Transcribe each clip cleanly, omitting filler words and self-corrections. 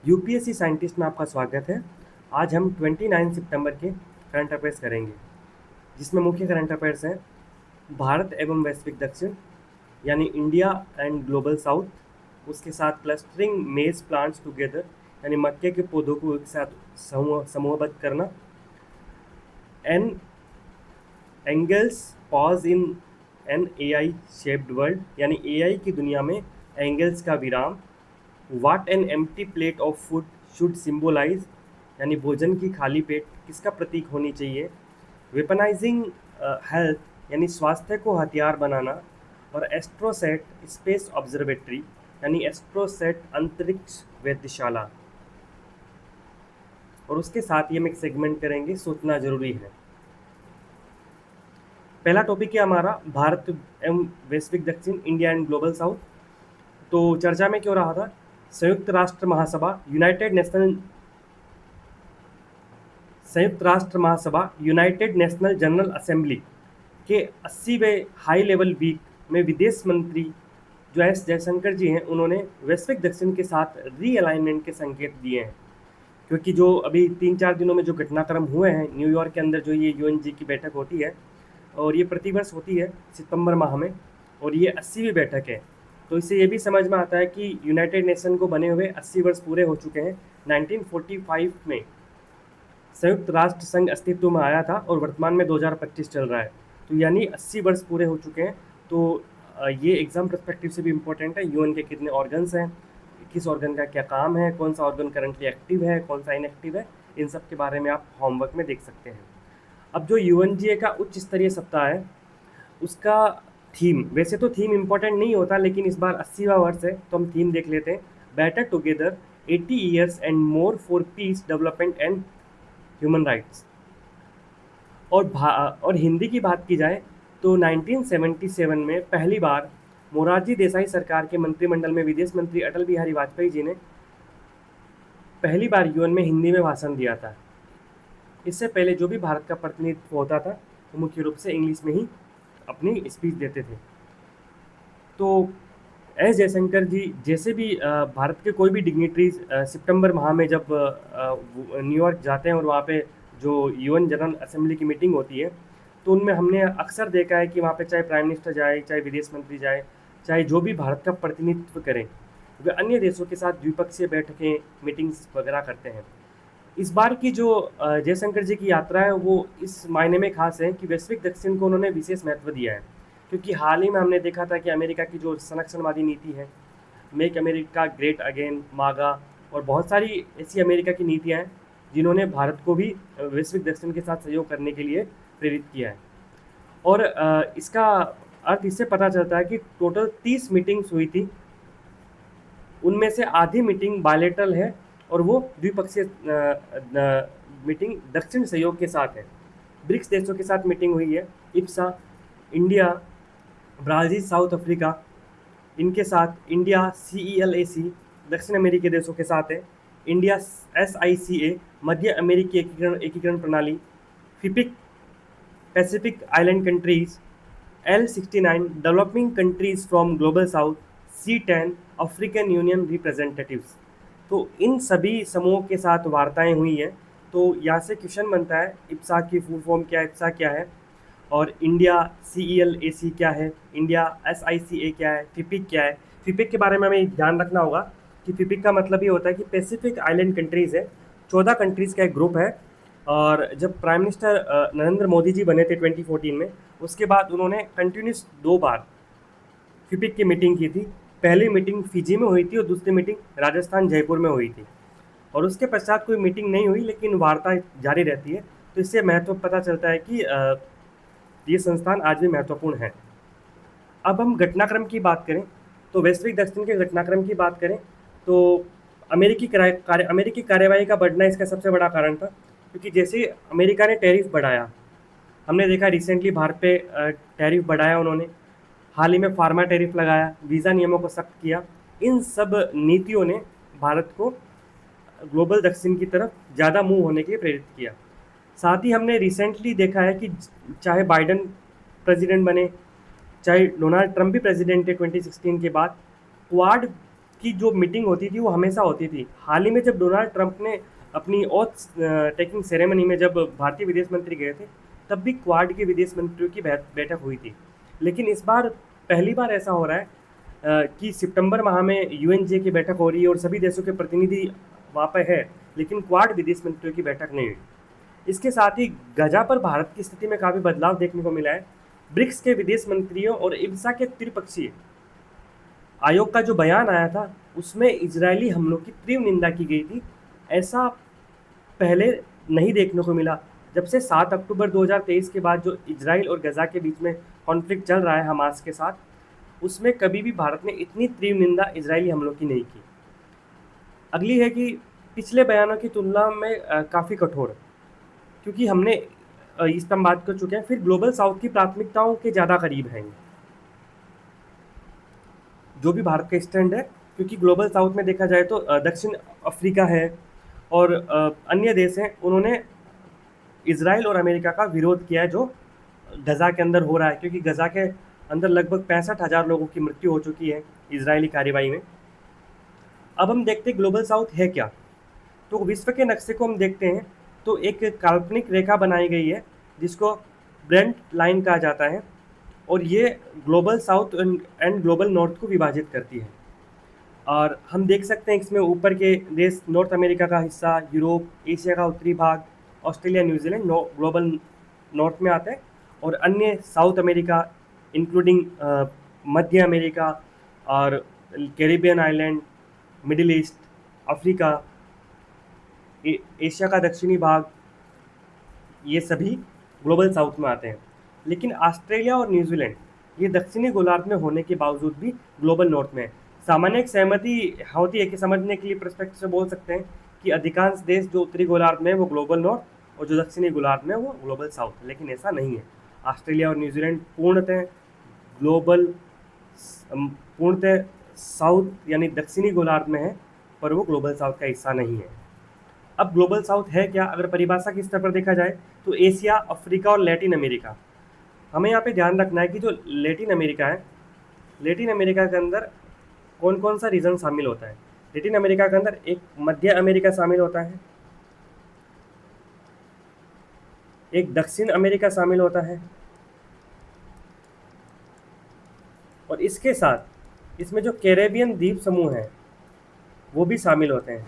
UPSC scientist में आपका स्वागत है। आज हम 29 सितंबर के करंट अफेयर्स करेंगे, जिसमें मुख्य करंट अफेयर्स हैं भारत एवं वैश्विक दक्षिण यानी इंडिया एंड ग्लोबल साउथ, उसके साथ क्लस्टरिंग मेज प्लांट्स टुगेदर यानी मक्के के पौधों को एक साथ समूहबद्ध करना, an angels pause in an AI shaped world यानी एआई की दुनिया में एंगल्स का विराम, what an empty plate of food should symbolize यानी भोजन की खाली पेट किसका प्रतीक होनी चाहिए, वेपनाइजिंग हेल्थ यानी स्वास्थ्य को हथियार बनाना, और एस्ट्रोसेट स्पेस ऑब्जर्वेटरी यानी एस्ट्रोसेट अंतरिक्ष वेधशाला। और उसके साथ ही हम एक सेगमेंट करेंगे सोचना जरूरी है। पहला टॉपिक है हमारा भारत एवं वैश्विक दक्षिण, इंडिया एंड ग्लोबल साउथ। तो चर्चा में क्यों रहा था? संयुक्त राष्ट्र महासभा यूनाइटेड नेशनल जनरल असेंबली के 80वें हाई लेवल वीक में विदेश मंत्री जो एस जयशंकर जी हैं, उन्होंने वैश्विक दक्षिण के साथ रीअलाइनमेंट के संकेत दिए हैं। क्योंकि जो अभी 3-4 दिनों में जो घटनाक्रम हुए हैं न्यूयॉर्क के अंदर, जो ये यूएनजी की बैठक होती है और ये प्रतिवर्ष होती है सितंबर माह में, और ये 80वीं बैठक है। तो इससे ये भी समझ में आता है कि यूनाइटेड नेशन को बने हुए 80 वर्ष पूरे हो चुके हैं। 1945 में संयुक्त राष्ट्र संघ अस्तित्व में आया था और वर्तमान में 2025 चल रहा है, तो यानी 80 वर्ष पूरे हो चुके हैं। तो ये एग्ज़ाम पर्सपेक्टिव से भी इम्पोर्टेंट है। यूएन के कितने ऑर्गन्स हैं, किस ऑर्गन का क्या काम है, कौन सा ऑर्गन करंटली एक्टिव है, कौन सा इनएक्टिव है, इन सब के बारे में आप होमवर्क में देख सकते हैं। अब जो यूएनजीए का उच्च स्तरीय सप्ताह है, उसका थीम, वैसे तो थीम इम्पोर्टेंट नहीं होता, लेकिन इस बार 80वां वर्ष है तो हम थीम देख लेते हैं। Better together 80 years and more for piece development and human rights. और हिंदी की बात की जाए तो 1977 में पहली बार मोरारजी देसाई सरकार के मंत्रिमंडल में विदेश मंत्री अटल बिहारी वाजपेयी जी ने पहली बार यूएन में हिंदी में भाषण दिया था। इससे पहले जो भी भारत का प्रतिनिधित्व होता था वो मुख्य रूप से इंग्लिश में ही अपनी स्पीच देते थे। तो एस जयशंकर जी जैसे भी भारत के कोई भी डिग्निटरीज सितंबर माह में जब न्यूयॉर्क जाते हैं और वहाँ पे जो यूएन जनरल असेंबली की मीटिंग होती है, तो उनमें हमने अक्सर देखा है कि वहाँ पे चाहे प्राइम मिनिस्टर जाए, चाहे विदेश मंत्री जाए, चाहे जो भी भारत का प्रतिनिधित्व करें, वे अन्य देशों के साथ द्विपक्षीय बैठकें, मीटिंग्स वगैरह करते हैं। इस बार की जो जयशंकर जी की यात्रा है वो इस मायने में खास है कि वैश्विक दक्षिण को उन्होंने विशेष महत्व दिया है। क्योंकि हाल ही में हमने देखा था कि अमेरिका की जो संरक्षणवादी नीति है, मेक अमेरिका ग्रेट अगेन, मागा, और बहुत सारी ऐसी अमेरिका की नीतियाँ हैं जिन्होंने भारत को भी वैश्विक दक्षिण के साथ सहयोग करने के लिए प्रेरित किया है। और इसका अर्थ इससे पता चलता है कि टोटल 30 मीटिंग्स हुई थी, उनमें से आधी मीटिंग बायलेटरल है और वो द्विपक्षीय मीटिंग दक्षिण सहयोग के साथ है। ब्रिक्स देशों के साथ मीटिंग हुई है, Ipsa, India, Brazil, south Africa, इनके साथ इंडिया CELAC दक्षिण अमेरिकी देशों के साथ है, इंडिया SICA मध्य अमेरिकी एकीकरण प्रणाली, फिपिक Pacific Island countries, L69 developing countries from global south, C10 African Union representatives. तो इन सभी समूहों के साथ वार्ताएं हुई हैं। तो यहाँ से क्वेश्चन बनता है, इप्सा की फुल फॉर्म क्या है, इप्सा क्या है, और इंडिया CELAC क्या है, इंडिया SICA क्या है, फिपिक क्या है। फिपिक के बारे में हमें ध्यान रखना होगा कि फिपिक का मतलब ये होता है कि पैसिफिक आइलैंड कंट्रीज़ है, 14 कंट्रीज़ का एक ग्रुप है। और जब प्राइम मिनिस्टर नरेंद्र मोदी जी बने थे 2014 में, उसके बाद उन्होंने कंटिन्यूस 2 बार फिपिक की मीटिंग की थी। पहली मीटिंग फिजी में हुई थी और दूसरी मीटिंग राजस्थान जयपुर में हुई थी, और उसके पश्चात कोई मीटिंग नहीं हुई, लेकिन वार्ता जारी रहती है। तो इससे महत्व पता चलता है कि ये संस्थान आज भी महत्वपूर्ण है। अब हम घटनाक्रम की बात करें तो वैश्विक दक्षिण के घटनाक्रम की बात करें तो अमेरिकी कार्यवाही का बढ़ना इसका सबसे बड़ा कारण था। क्योंकि जैसे अमेरिका ने टैरिफ बढ़ाया, हमने देखा रिसेंटली भारत पे टैरिफ बढ़ाया उन्होंने, हाल ही में फार्मा टैरिफ लगाया, वीज़ा नियमों को सख्त किया। इन सब नीतियों ने भारत को ग्लोबल दक्षिण की तरफ ज़्यादा मूव होने के लिए प्रेरित किया। साथ ही हमने रिसेंटली देखा है कि चाहे बाइडन प्रेसिडेंट बने, चाहे डोनाल्ड ट्रंप भी प्रेसिडेंट थे 2016 के बाद, क्वाड की जो मीटिंग होती थी वो हमेशा होती थी। हाल ही में जब डोनाल्ड ट्रंप ने अपनी ओथ टेकिंग सेरेमनी में जब भारतीय विदेश मंत्री गए थे, तब भी क्वाड के विदेश मंत्रियों की बैठक हुई थी। लेकिन इस बार पहली बार ऐसा हो रहा है कि सितंबर माह में यूएनजे की बैठक हो रही है और सभी देशों के प्रतिनिधि वहाँ पर है, लेकिन क्वाड विदेश मंत्रियों की बैठक नहीं हुई। इसके साथ ही गजा पर भारत की स्थिति में काफ़ी बदलाव देखने को मिला है। ब्रिक्स के विदेश मंत्रियों और इब्सा के त्रिपक्षीय आयोग का जो बयान आया था, उसमें इजरायली हमलों की तीव्र निंदा की गई थी। ऐसा पहले नहीं देखने को मिला। जब से 7 अक्टूबर 2023 के बाद जो इजराइल और गजा के बीच में कॉन्फ्लिक्ट चल रहा है हमास के साथ, उसमें कभी भी भारत ने इतनी तीव्र निंदा इजरायली हमलों की नहीं की। अगली है कि पिछले बयानों की तुलना में काफ़ी कठोर, क्योंकि हमने इस पर हम बात कर चुके हैं। फिर ग्लोबल साउथ की प्राथमिकताओं के ज़्यादा करीब हैं जो भी भारत का स्टैंड है, क्योंकि ग्लोबल साउथ में देखा जाए तो दक्षिण अफ्रीका है और अन्य देश हैं, उन्होंने इजराइल और अमेरिका का विरोध किया है जो गजा के अंदर हो रहा है, क्योंकि गजा के अंदर लगभग 65,000 लोगों की मृत्यु हो चुकी है इजरायली कार्रवाई में। अब हम देखते हैं ग्लोबल साउथ है क्या। तो विश्व के नक्शे को हम देखते हैं तो एक काल्पनिक रेखा बनाई गई है जिसको ब्रेंट लाइन कहा जाता है, और ये global south and global north को विभाजित करती है। और हम देख सकते हैं इसमें ऊपर के देश नॉर्थ अमेरिका का हिस्सा, यूरोप, एशिया का उत्तरी भाग, ऑस्ट्रेलिया, न्यूजीलैंड ग्लोबल नॉर्थ में आते हैं, और अन्य साउथ अमेरिका इंक्लूडिंग मध्य अमेरिका और Caribbean island, middle east, Africa, Asia का दक्षिणी भाग, ये सभी ग्लोबल साउथ में आते हैं। लेकिन ऑस्ट्रेलिया और न्यूजीलैंड ये दक्षिणी गोलार्ध में होने के बावजूद भी ग्लोबल नॉर्थ में है। सामान्य एक सहमति होती है कि समझने के लिए पर्सपेक्टिव से बोल सकते हैं कि अधिकांश देश जो उत्तरी गोलार्ध में है वो ग्लोबल नॉर्थ और जो दक्षिणी गोलार्ध में है वो ग्लोबल साउथ, लेकिन ऐसा नहीं है। ऑस्ट्रेलिया और न्यूजीलैंड पूर्णतः साउथ यानी दक्षिणी गोलार्ध में है, पर वो ग्लोबल साउथ का हिस्सा नहीं है। अब ग्लोबल साउथ है क्या, अगर परिभाषा के स्तर पर देखा जाए तो एशिया, अफ्रीका और लैटिन अमेरिका। हमें यहाँ पे ध्यान रखना है कि जो लैटिन अमेरिका है, लैटिन अमेरिका के अंदर कौन कौन सा रीजन शामिल होता है। लैटिन अमेरिका के अंदर एक मध्य अमेरिका शामिल होता है, एक दक्षिण अमेरिका शामिल होता है, और इसके साथ इसमें जो कैरेबियन द्वीप समूह हैं वो भी शामिल होते हैं।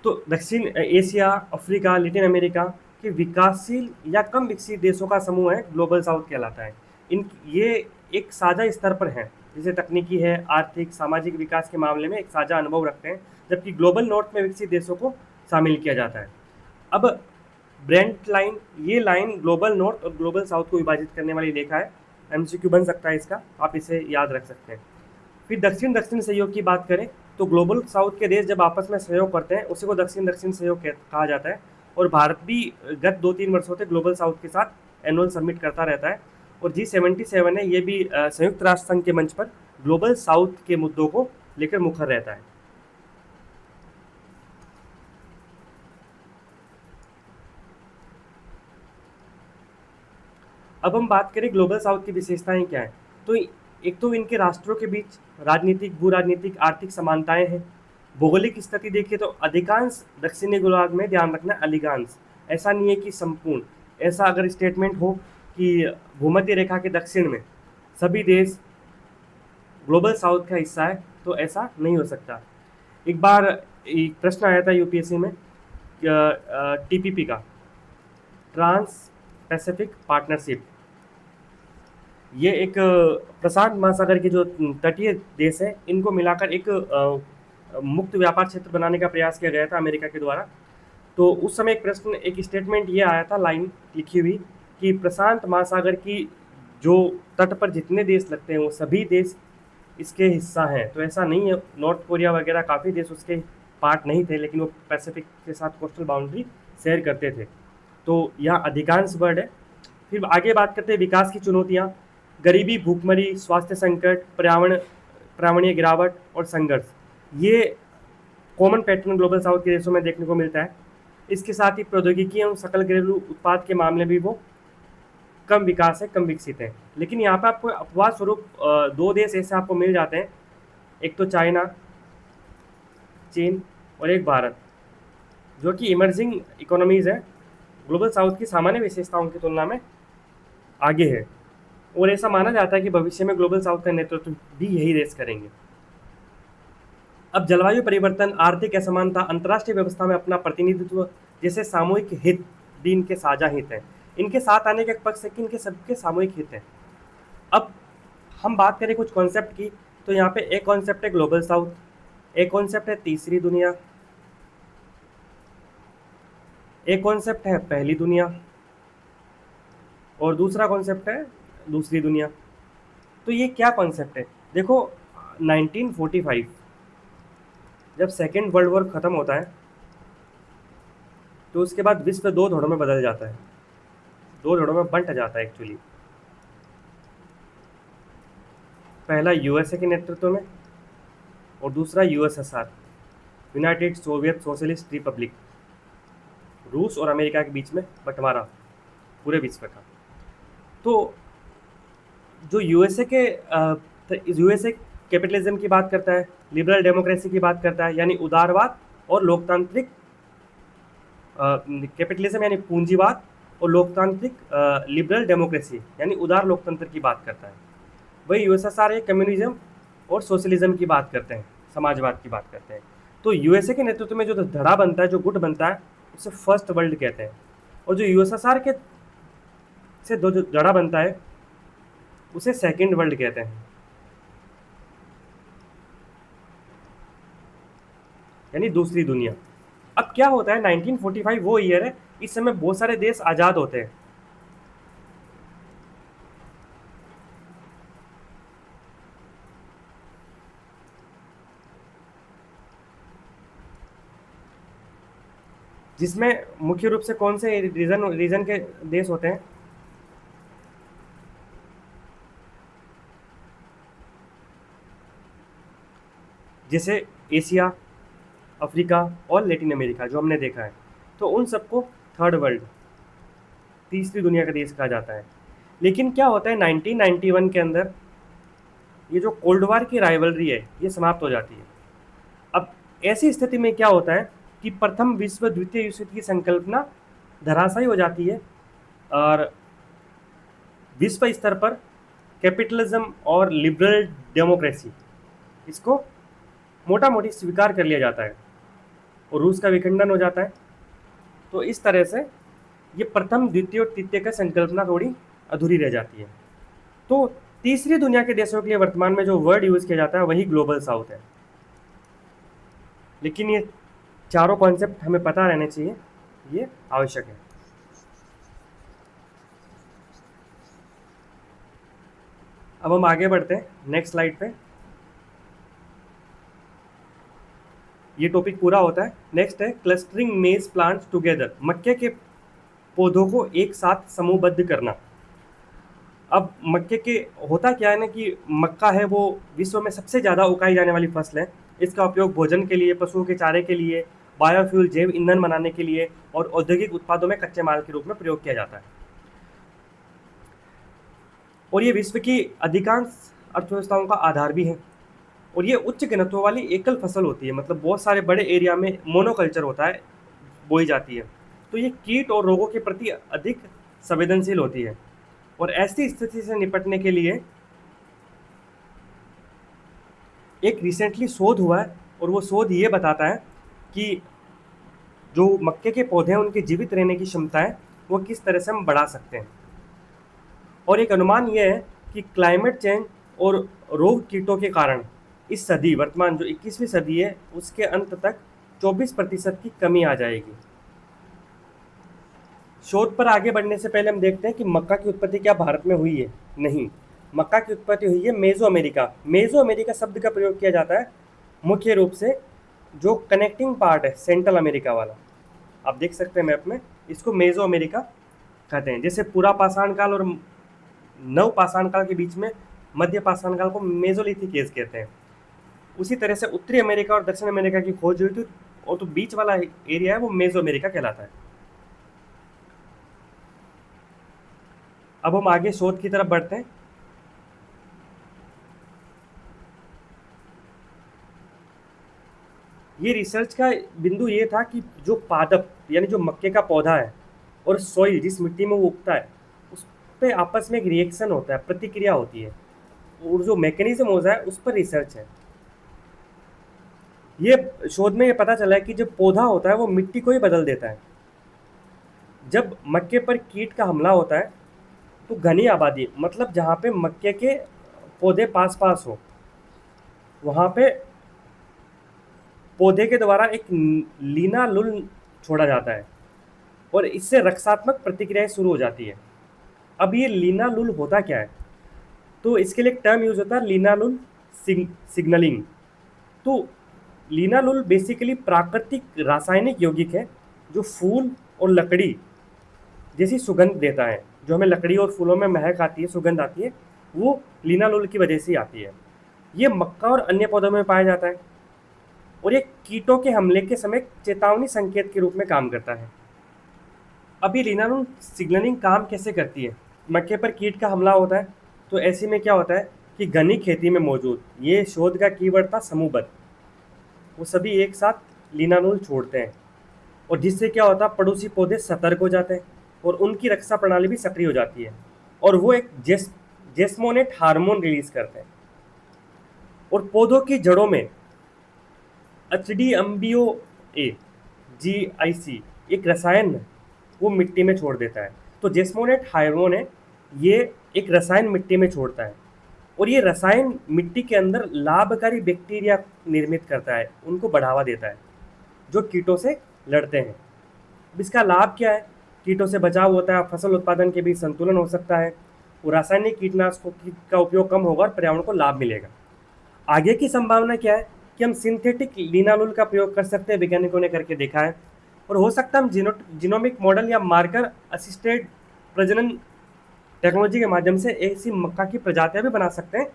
तो दक्षिण एशिया, अफ्रीका, लैटिन अमेरिका के विकासशील या कम विकसित देशों का समूह है, ग्लोबल साउथ कहलाता है। ये एक साझा स्तर पर हैं, जैसे तकनीकी है, आर्थिक, सामाजिक विकास के मामले में एक साझा अनुभव रखते हैं, जबकि ग्लोबल नॉर्थ में विकसित देशों को शामिल किया जाता है। अब ब्रेंट लाइन, ये लाइन ग्लोबल नॉर्थ और ग्लोबल साउथ को विभाजित करने वाली रेखा है। एमसीक्यू बन सकता है इसका, आप इसे याद रख सकते हैं। फिर दक्षिण दक्षिण सहयोग की बात करें तो ग्लोबल साउथ के देश जब आपस में सहयोग करते हैं उसी को दक्षिण दक्षिण सहयोग कहा जाता है, और भारत भी गत 2-3 वर्षों से ग्लोबल साउथ के साथ एनुअल समिट करता रहता है, और G77 है, ये भी संयुक्त राष्ट्र संघ के मंच पर ग्लोबल साउथ के मुद्दों को लेकर मुखर रहता है। अब हम बात करें ग्लोबल साउथ की विशेषताएं क्या हैं, तो एक तो इनके राष्ट्रों के बीच राजनीतिक, भू राजनीतिक, आर्थिक समानताएं हैं। भौगोलिक स्थिति देखिए तो अधिकांश दक्षिणी गोलार्ध में, ध्यान रखना अधिकांश, ऐसा नहीं है कि संपूर्ण। ऐसा अगर स्टेटमेंट हो कि भूमध्य रेखा के दक्षिण में सभी देश ग्लोबल साउथ का हिस्सा है, तो ऐसा नहीं हो सकता। एक बार एक प्रश्न आया था यूपीएससी में टीपीपी का, ट्रांस पैसिफिक पार्टनरशिप, ये एक प्रशांत महासागर के जो तटीय देश हैं इनको मिलाकर एक मुक्त व्यापार क्षेत्र बनाने का प्रयास किया गया था अमेरिका के द्वारा। तो उस समय एक प्रश्न, एक स्टेटमेंट ये आया था, लाइन लिखी हुई, कि प्रशांत महासागर की जो तट पर जितने देश लगते हैं वो सभी देश इसके हिस्सा हैं। तो ऐसा नहीं है, नॉर्थ कोरिया वगैरह काफ़ी देश उसके पार्ट नहीं थे, लेकिन वो पैसिफिक के साथ कोस्टल बाउंड्री शेयर करते थे। तो यहाँ अधिकांश वर्ड है। फिर आगे बात करते हैं विकास की चुनौतियाँ, गरीबी, भूखमरी, स्वास्थ्य संकट, पर्यावरणीय गिरावट और संघर्ष। ये कॉमन पैटर्न ग्लोबल साउथ के देशों में देखने को मिलता है। इसके साथ ही प्रौद्योगिकी एवं सकल घरेलू उत्पाद के मामले भी वो कम विकास है, कम विकसित है। लेकिन यहाँ पे आपको अपवाद स्वरूप दो देश ऐसे आपको मिल जाते हैं, एक तो चाइना, चीन, और एक भारत, जो कि इमर्जिंग इकोनॉमीज़ है, ग्लोबल साउथ की सामान्य विशेषताओं की तुलना में आगे है। और ऐसा माना जाता है कि भविष्य में ग्लोबल साउथ का नेतृत्व भी यही देश करेंगे। अब जलवायु परिवर्तन, आर्थिक असमानता, अंतर्राष्ट्रीय व्यवस्था में अपना प्रतिनिधित्व जैसे सामूहिक हित भी इनके साझा हित हैं। इनके साथ आने का एक पक्ष है कि इनके सबके सामूहिक हित हैं। अब हम बात करें कुछ कॉन्सेप्ट की, तो यहाँ पे एक कॉन्सेप्ट है ग्लोबल साउथ, एक कॉन्सेप्ट है तीसरी दुनिया, एक कॉन्सेप्ट है पहली दुनिया, और दूसरा कॉन्सेप्ट है दूसरी दुनिया। तो ये क्या कॉन्सेप्ट है? देखो, 1945 जब सेकेंड वर्ल्ड वॉर ख़त्म होता है, तो उसके बाद विश्व दो धड़ों में बदल जाता है, दो धड़ों में बंट जाता है एक्चुअली। पहला यूएसए के नेतृत्व में, और दूसरा USSR, United Soviet socialist Republic, रूस और अमेरिका के बीच में बंटवारा पूरे विश्व का। तो जो यूएसए कैपिटलिज्म की बात करता है, लिबरल डेमोक्रेसी की बात करता है, यानी उदारवाद और लोकतांत्रिक, कैपिटलिज्म यानी पूंजीवाद, और लोकतांत्रिक लिबरल डेमोक्रेसी यानी उदार लोकतंत्र की बात करता है। वही यूएसएसआर है, कम्युनिज्म और सोशलिज्म की बात करते हैं, समाजवाद की बात करते हैं। तो यूएसए के नेतृत्व में जो धड़ा बनता है, जो गुट बनता है, उसे फर्स्ट वर्ल्ड कहते हैं। और जो यूएसएसआर के से जो धड़ा बनता है, उसे सेकेंड वर्ल्ड कहते हैं, यानी दूसरी दुनिया। अब क्या होता है, 1945 वो ईयर है, इस समय बहुत सारे देश आज़ाद होते हैं। जिसमें मुख्य रूप से कौन से रीजन के देश होते हैं? जैसे एशिया, अफ्रीका और लैटिन अमेरिका, जो हमने देखा है। तो उन सबको थर्ड वर्ल्ड, तीसरी दुनिया का देश कहा जाता है। लेकिन क्या होता है, 1991 के अंदर ये जो कोल्ड वार की राइवलरी है, ये समाप्त हो जाती है। अब ऐसी स्थिति में क्या होता है कि प्रथम विश्व द्वितीय विश्व युद्ध की संकल्पना धराशायी हो जाती है, और विश्व स्तर पर कैपिटलिज्म और लिबरल डेमोक्रेसी, इसको मोटा मोटी स्वीकार कर लिया जाता है, और रूस का विखंडन हो जाता है। तो इस तरह से ये प्रथम, द्वितीय और तृतीय का संकल्पना थोड़ी अधूरी रह जाती है। तो तीसरी दुनिया के देशों के लिए वर्तमान में जो वर्ड यूज़ किया जाता है, वही ग्लोबल साउथ है। लेकिन ये चारों कॉन्सेप्ट हमें पता रहने चाहिए, ये आवश्यक है। अब हम आगे बढ़ते हैं नेक्स्ट स्लाइड पे। ये टॉपिक पूरा होता है। नेक्स्ट है क्लस्टरिंग मेज प्लांट्स टुगेदर, मक्के के पौधों को एक साथ समूहबद्ध करना। अब मक्के के होता क्या है ना, कि मक्का है वो विश्व में सबसे ज़्यादा उगाई जाने वाली फसल है। इसका उपयोग भोजन के लिए, पशुओं के चारे के लिए, बायोफ्यूल जैव ईंधन बनाने के लिए, और औद्योगिक उत्पादों में कच्चे माल के रूप में प्रयोग किया जाता है। और ये विश्व की अधिकांश अर्थव्यवस्थाओं का आधार भी है। और ये उच्च घनत्व वाली एकल फसल होती है, मतलब बहुत सारे बड़े एरिया में मोनोकल्चर होता है, बोई जाती है। तो ये कीट और रोगों के प्रति अधिक संवेदनशील होती है। और ऐसी स्थिति से निपटने के लिए एक रिसेंटली शोध हुआ है, और वो शोध ये बताता है कि जो मक्के के पौधे हैं, उनके जीवित रहने की क्षमता है, वो किस तरह से हम बढ़ा सकते हैं। और एक अनुमान ये है कि क्लाइमेट चेंज और रोग कीटों के कारण इस सदी, वर्तमान जो 21वीं सदी है, उसके अंत तक 24% की कमी आ जाएगी। शोध पर आगे बढ़ने से पहले हम देखते हैं कि मक्का की उत्पत्ति क्या भारत में हुई है? नहीं, मक्का की उत्पत्ति हुई है मेसो अमेरिका। मेसो अमेरिका शब्द का प्रयोग किया जाता है मुख्य रूप से जो कनेक्टिंग पार्ट है, सेंट्रल अमेरिका वाला, आप देख सकते हैं मैप में, इसको मेसो अमेरिका कहते हैं। जैसे पूरा पाषाण काल और नव पाषाण काल के बीच में मध्य पाषाण काल को मेसोलिथिक एज कहते हैं। उसी तरह से उत्तरी अमेरिका और दक्षिण अमेरिका की खोज हुई थी, और तो बीच वाला एरिया है वो मेसो अमेरिका कहलाता है। अब हम आगे शोध की तरफ बढ़ते हैं। ये रिसर्च का बिंदु ये था कि जो पादप यानी जो मक्के का पौधा है और सॉइल जिस मिट्टी में वो उगता है उस पे आपस में एक रिएक्शन होता है, प्रतिक्रिया होती है, और जो मैकेनिज्म होता है उस पर रिसर्च है। ये शोध में ये पता चला है कि जो पौधा होता है वो मिट्टी को ही बदल देता है। जब मक्के पर कीट का हमला होता है तो घनी आबादी, मतलब जहाँ पे मक्के के पौधे पास पास हो, वहाँ पे पौधे के द्वारा एक लीनालुल छोड़ा जाता है और इससे रक्षात्मक प्रतिक्रियाएं शुरू हो जाती है। अब ये लीनालुल होता क्या है? तो इसके लिए एक टर्म यूज होता है, लीनालुल सिग्नलिंग। तो लीनालुल बेसिकली प्राकृतिक रासायनिक यौगिक है जो फूल और लकड़ी जैसी सुगंध देता है। जो हमें लकड़ी और फूलों में महक आती है, सुगंध आती है, वो लीनालुल की वजह से ही आती है। ये मक्का और अन्य पौधों में पाया जाता है और ये कीटों के हमले के समय चेतावनी संकेत के रूप में काम करता है। अब ये लीनालुल सिग्नलिंग काम कैसे करती है? मक्के पर कीट का हमला होता है तो ऐसे में क्या होता है कि घनी खेती में मौजूद, ये शोध का कीवर्ड था समूहबद्ध, वो सभी एक साथ लीनालुल छोड़ते हैं और जिससे क्या होता है, पड़ोसी पौधे सतर्क हो जाते हैं और उनकी रक्षा प्रणाली भी सक्रिय हो जाती है और वो एक जेस्मोनेट हार्मोन रिलीज करते हैं और पौधों की जड़ों में एचडीएमबीओ ए जीआईसी एक रसायन है, वो मिट्टी में छोड़ देता है। तो जेस्मोनेट हार्मोन है, ये एक रसायन मिट्टी में छोड़ता है और ये रसायन मिट्टी के अंदर लाभकारी बैक्टीरिया निर्मित करता है, उनको बढ़ावा देता है जो कीटों से लड़ते हैं। अब इसका लाभ क्या है? कीटों से बचाव होता है, फसल उत्पादन के बीच संतुलन हो सकता है और रासायनिक कीटनाशकों का उपयोग कम होगा और पर्यावरण को लाभ मिलेगा। आगे की संभावना क्या है कि हम सिंथेटिक लीनालुल का प्रयोग कर सकते हैं, वैज्ञानिकों ने करके देखा है, और हो सकता है हम जीनोमिक मॉडल या मार्कर असिस्टेड प्रजनन टेक्नोलॉजी के माध्यम से ऐसी मक्का की प्रजातियां भी बना सकते हैं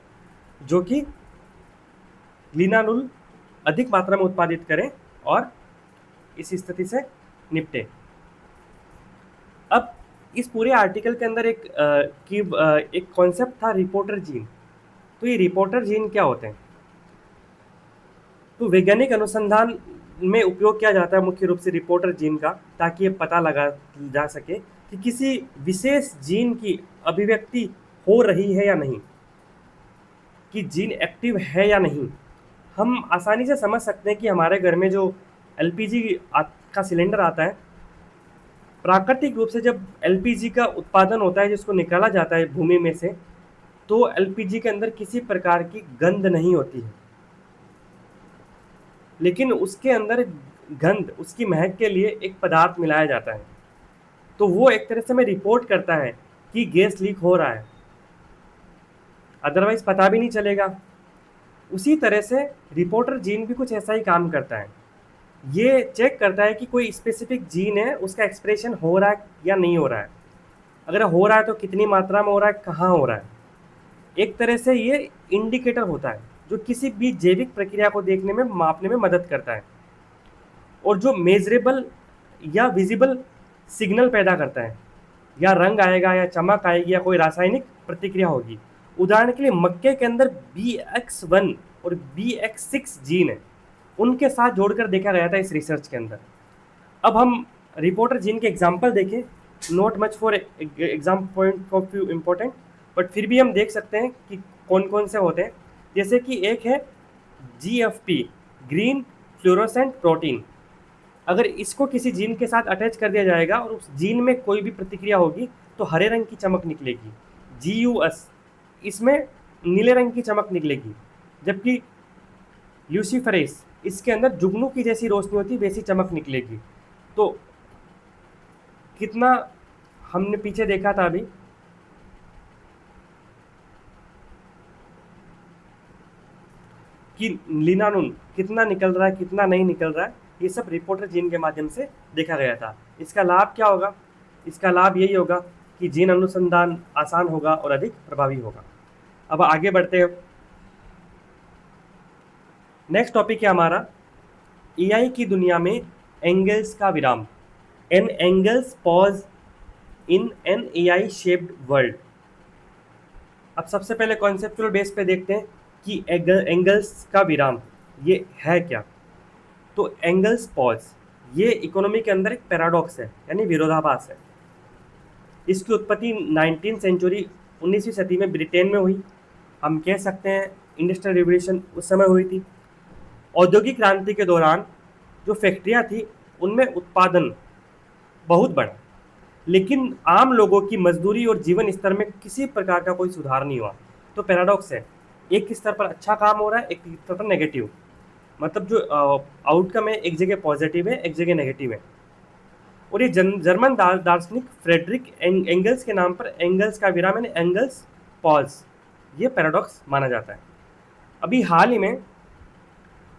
जो कि लीनालुल अधिक मात्रा में उत्पादित करें और इस स्थिति से निपटे। अब इस पूरे आर्टिकल के अंदर एक कॉन्सेप्ट था रिपोर्टर जीन। तो ये रिपोर्टर जीन क्या होते हैं? तो वैज्ञानिक अनुसंधान में उपयोग किया जाता है मुख्य रूप से रिपोर्टर जीन का, ताकि ये पता लगा जा सके कि किसी विशेष जीन की अभिव्यक्ति हो रही है या नहीं, कि जीन एक्टिव है या नहीं। हम आसानी से समझ सकते हैं कि हमारे घर में जो एलपीजी का सिलेंडर आता है, प्राकृतिक रूप से जब एलपीजी का उत्पादन होता है, जिसको निकाला जाता है भूमि में से, तो एलपीजी के अंदर किसी प्रकार की गंध नहीं होती है, लेकिन उसके अंदर गंध, उसकी महक के लिए एक पदार्थ मिलाया जाता है। तो वो एक तरह से हमें रिपोर्ट करता है कि गैस लीक हो रहा है, अदरवाइज पता भी नहीं चलेगा। उसी तरह से रिपोर्टर जीन भी कुछ ऐसा ही काम करता है। ये चेक करता है कि कोई स्पेसिफिक जीन है, उसका एक्सप्रेशन हो रहा है या नहीं हो रहा है। अगर हो रहा है तो कितनी मात्रा में हो रहा है, कहाँ हो रहा है। एक तरह से ये इंडिकेटर होता है जो किसी भी जैविक प्रक्रिया को देखने में, मापने में मदद करता है और जो मेजरेबल या विजिबल सिग्नल पैदा करता है, या रंग आएगा या चमक आएगी या कोई रासायनिक प्रतिक्रिया होगी। उदाहरण के लिए मक्के के अंदर BX1 और BX6 जीन है, उनके साथ जोड़कर देखा गया था इस रिसर्च के अंदर। अब हम रिपोर्टर जीन के एग्जाम्पल देखें, not much for exam point of view important, but फिर भी हम देख सकते हैं कि कौन कौन से होते हैं। जैसे कि एक है GFP, ग्रीन फ्लोरोसेंट प्रोटीन। अगर इसको किसी जीन के साथ अटैच कर दिया जाएगा और उस जीन में कोई भी प्रतिक्रिया होगी तो हरे रंग की चमक निकलेगी। GUS, इसमें नीले रंग की चमक निकलेगी। जबकि ल्यूसीफरेस, इसके अंदर जुगनू की जैसी रोशनी होती, वैसी चमक निकलेगी। तो कितना हमने पीछे देखा था अभी कि लीनालुल कितना निकल रहा है, कितना नहीं निकल रहा है, ये सब रिपोर्टर जीन के माध्यम से देखा गया था। इसका लाभ क्या होगा? इसका लाभ यही होगा कि जीन अनुसंधान आसान होगा और अधिक प्रभावी होगा। अब आगे बढ़ते हैं। नेक्स्ट टॉपिक है हमारा एआई की दुनिया में एंगल्स का विराम, an angels pause in an AI shaped world. अब सबसे पहले कॉन्सेप्चुअल बेस पे देखते हैं कि एंगल्स का विराम ये है क्या। तो एंगल्स पॉज ये इकोनॉमी के अंदर एक पैराडॉक्स है, यानी विरोधाभास है। इसकी उत्पत्ति 19वीं सेंचुरी 19वीं सदी में ब्रिटेन में हुई। हम कह सकते हैं इंडस्ट्रियल रिवोल्यूशन उस समय हुई थी। औद्योगिक क्रांति के दौरान जो फैक्ट्रियां थी उनमें उत्पादन बहुत बढ़ा, लेकिन आम लोगों की मजदूरी और जीवन स्तर में किसी प्रकार का कोई सुधार नहीं हुआ। तो पैराडॉक्स है, एक स्तर पर अच्छा काम हो रहा है, एक स्तर पर नेगेटिव। मतलब जो आउटकम है एक जगह पॉजिटिव है, एक जगह नेगेटिव है। और ये जर्मन दार्शनिक फ्रेडरिक एंगल्स के नाम पर एंगल्स का विराम यानी एंगल्स पॉज ये पैराडॉक्स माना जाता है। अभी हाल ही में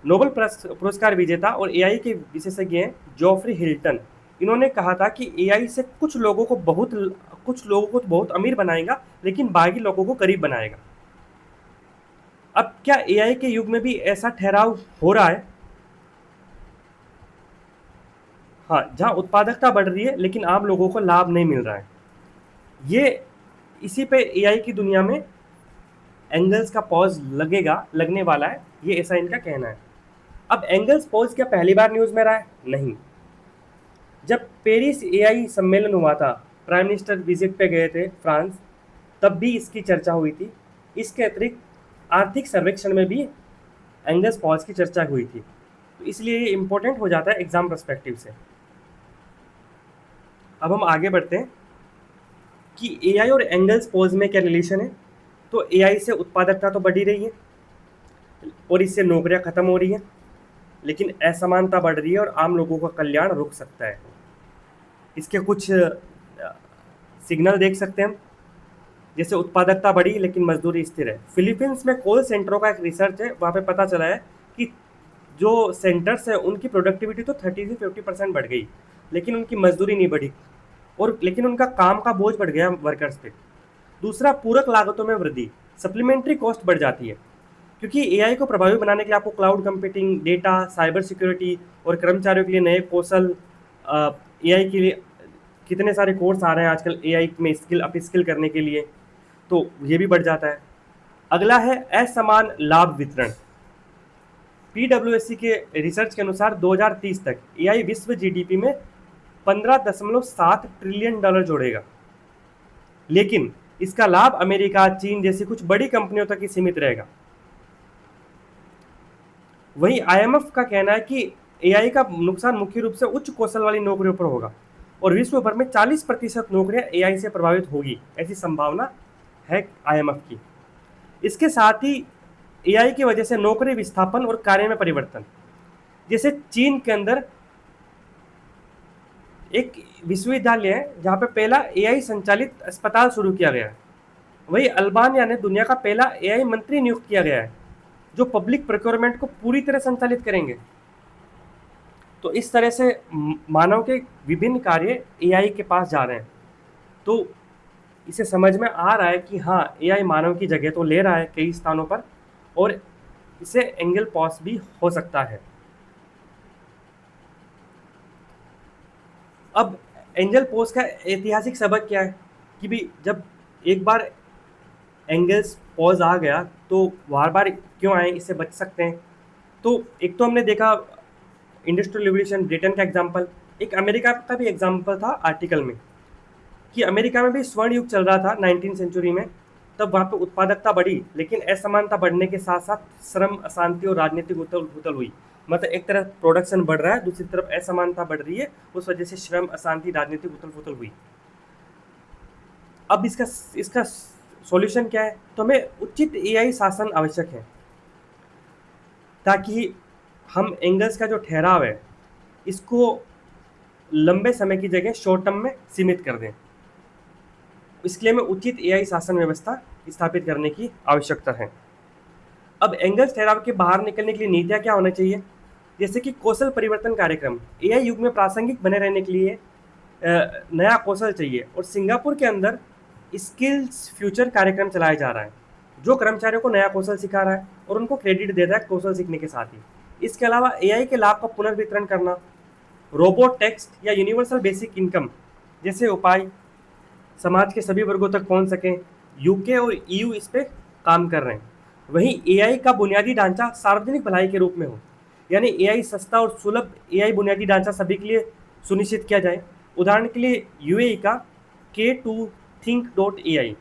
नोबेल पुरस्कार विजेता और एआई के विशेषज्ञ हैं जॉफ्री हिल्टन। इन्होंने कहा था कि एआई से कुछ लोगों को तो बहुत अमीर बनाएगा, लेकिन बाकी लोगों को गरीब बनाएगा। अब क्या एआई के युग में भी ऐसा ठहराव हो रहा है? हाँ, जहाँ उत्पादकता बढ़ रही है लेकिन आम लोगों को लाभ नहीं मिल रहा है। ये इसी पे एआई की दुनिया में एंगल्स का पॉज लगने वाला है, ये ऐसा इनका कहना है। अब एंगल्स पॉज क्या पहली बार न्यूज़ में रहा है? नहीं। जब पेरिस एआई सम्मेलन हुआ था, प्राइम मिनिस्टर विजिट पे गए थे फ्रांस, तब भी इसकी चर्चा हुई थी। इसके अतिरिक्त आर्थिक सर्वेक्षण में भी एंगल्स पॉज की चर्चा हुई थी। तो इसलिए ये इम्पोर्टेंट हो जाता है एग्जाम पर्सपेक्टिव से। अब हम आगे बढ़ते हैं कि एआई और एंगल्स पॉज में क्या रिलेशन है। तो एआई से उत्पादकता तो बढ़ी रही है और इससे नौकरियां खत्म हो रही हैं, लेकिन असमानता बढ़ रही है और आम लोगों का कल्याण रुक सकता है। इसके कुछ सिग्नल देख सकते हैं हम, जैसे उत्पादकता बढ़ी लेकिन मजदूरी स्थिर है। फिलीपींस में कॉल सेंटरों का एक रिसर्च है, वहाँ पे पता चला है कि जो सेंटर्स है उनकी प्रोडक्टिविटी तो 30 से 50% बढ़ गई, लेकिन उनकी मजदूरी नहीं बढ़ी, और लेकिन उनका काम का बोझ बढ़ गया वर्कर्स पे। दूसरा, पूरक लागतों में वृद्धि, सप्लीमेंट्री कॉस्ट बढ़ जाती है, क्योंकि एआई को प्रभावी बनाने के लिए आपको cloud computing, data, cyber security और कर्मचारियों के लिए नए कौशल, एआई के लिए कितने सारे कोर्स आ रहे हैं आजकल एआई में स्किल करने के लिए, तो ये भी बढ़ जाता है। अगला है असमान लाभ वितरण। पीडब्ल्यूएससी के रिसर्च के अनुसार 2030 तक एआई विश्व जीडीपी में 15.7 ट्रिलियन डॉलर जोड़ेगा, लेकिन इसका लाभ अमेरिका, चीन जैसी कुछ बड़ी कंपनियों तक ही सीमित रहेगा। वहीं आईएमएफ का कहना है कि एआई का नुकसान मुख्य रूप से उच्च कौशल वाली नौकरियों पर होगा और विश्व भर में 40% नौकरियां एआई से प्रभावित होगी, ऐसी संभावना है आईएमएफ की। इसके साथ ही एआई की वजह से नौकरी विस्थापन और कार्य में परिवर्तन, जैसे चीन के अंदर एक विश्वविद्यालय है जहाँ पे पहला एआई संचालित अस्पताल शुरू किया गया है। वही अल्बानिया ने दुनिया का पहला एआई मंत्री नियुक्त किया गया है जो पब्लिक प्रोक्योरमेंट को पूरी तरह संचालित करेंगे। तो इस तरह से मानव के विभिन्न कार्य एआई के पास जा रहे हैं। तो इसे समझ में आ रहा है कि हाँ, एआई मानव की जगह तो ले रहा है कई स्थानों पर, और इसे एंगल पॉज भी हो सकता है। अब एंगल पॉज का ऐतिहासिक सबक क्या है कि भी जब एक बार एंगल्स पॉज आ गया तो बार बार क्यों आए, इससे बच सकते हैं। तो एक तो हमने देखा इंडस्ट्रियल रिवोल्यूशन, ब्रिटेन का एग्जाम्पल, एक अमेरिका का भी एग्जाम्पल था आर्टिकल में कि अमेरिका में भी स्वर्ण युग चल रहा था 19वीं सेंचुरी में। तब वहाँ पे उत्पादकता बढ़ी, लेकिन असमानता बढ़ने के साथ साथ श्रम अशांति और राजनीतिक उथल पुथल हुई। मतलब एक तरफ प्रोडक्शन बढ़ रहा है, दूसरी तरफ असमानता बढ़ रही है, उस वजह से श्रम अशांति, राजनीतिक उथल पुथल हुई। अब इसका सॉल्यूशन क्या है? तो हमें उचित एआई शासन आवश्यक है, ताकि हम एंगल्स का जो ठहराव है इसको लंबे समय की जगह शॉर्ट टर्म में सीमित कर दें। इसके लिए हमें उचित एआई शासन व्यवस्था स्थापित करने की आवश्यकता है। अब एंगल्स ठहराव के बाहर निकलने के लिए नीतियाँ क्या होना चाहिए? जैसे कि कौशल परिवर्तन कार्यक्रम, एआई युग में प्रासंगिक बने रहने के लिए नया कौशल चाहिए, और सिंगापुर के अंदर स्किल्स फ्यूचर कार्यक्रम चलाया जा रहा है जो कर्मचारियों को नया कौशल सिखा रहा है और उनको क्रेडिट दे रहा है कौशल सीखने के साथ ही। इसके अलावा एआई के लाभ का पुनर्वितरण करना, रोबोट टेक्स्ट या यूनिवर्सल बेसिक इनकम जैसे उपाय समाज के सभी वर्गों तक पहुंच सकें, यूके और ईयू इस पे काम कर रहे हैं। वहीं एआई का बुनियादी ढांचा सार्वजनिक भलाई के रूप में हो, यानी एआई सस्ता और सुलभ एआई बुनियादी ढांचा सभी के लिए सुनिश्चित किया जाए। उदाहरण के लिए यूएई का K2Think.ai ये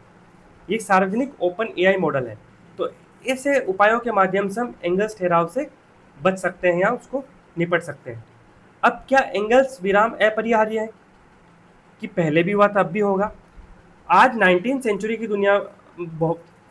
एक सार्वजनिक ओपन एआई मॉडल है। तो ऐसे उपायों के माध्यम से हम एंगल्स ठहराव से बच सकते हैं या उसको निपट सकते हैं। अब क्या एंगल्स विराम अपरिहार्य है? कि पहले भी हुआ था, अब भी होगा। आज 19 सेंचुरी की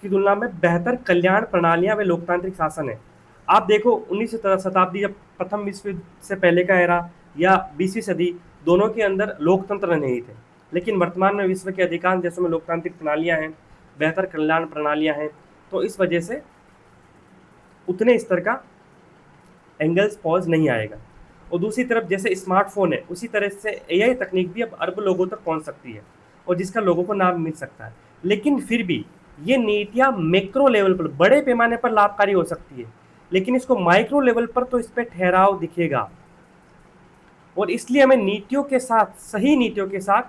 की तुलना में बेहतर कल्याण प्रणालियां व लोकतांत्रिक शासन है। आप देखो 19वीं शताब्दी, जब प्रथम विश्व युद्ध से पहले का एरा या 20वीं सदी, दोनों के अंदर लोकतंत्र नहीं थे, लेकिन वर्तमान में विश्व के अधिकांश देशों में लोकतांत्रिक प्रणालियां हैं, बेहतर कल्याण प्रणालियां हैं। तो इस वजह से उतने स्तर का एंगल्स पॉज नहीं आएगा। और दूसरी तरफ जैसे स्मार्टफोन है, उसी तरह से एआई तकनीक भी अब अरबों लोगों तक पहुंच सकती है और जिसका लोगों को लाभ मिल सकता है। लेकिन फिर भी ये नीतियां मैक्रो लेवल पर, बड़े पैमाने पर लाभकारी हो सकती है, लेकिन इसको माइक्रो लेवल पर तो इस पर ठहराव दिखेगा। और इसलिए हमें नीतियों के साथ, सही नीतियों के साथ,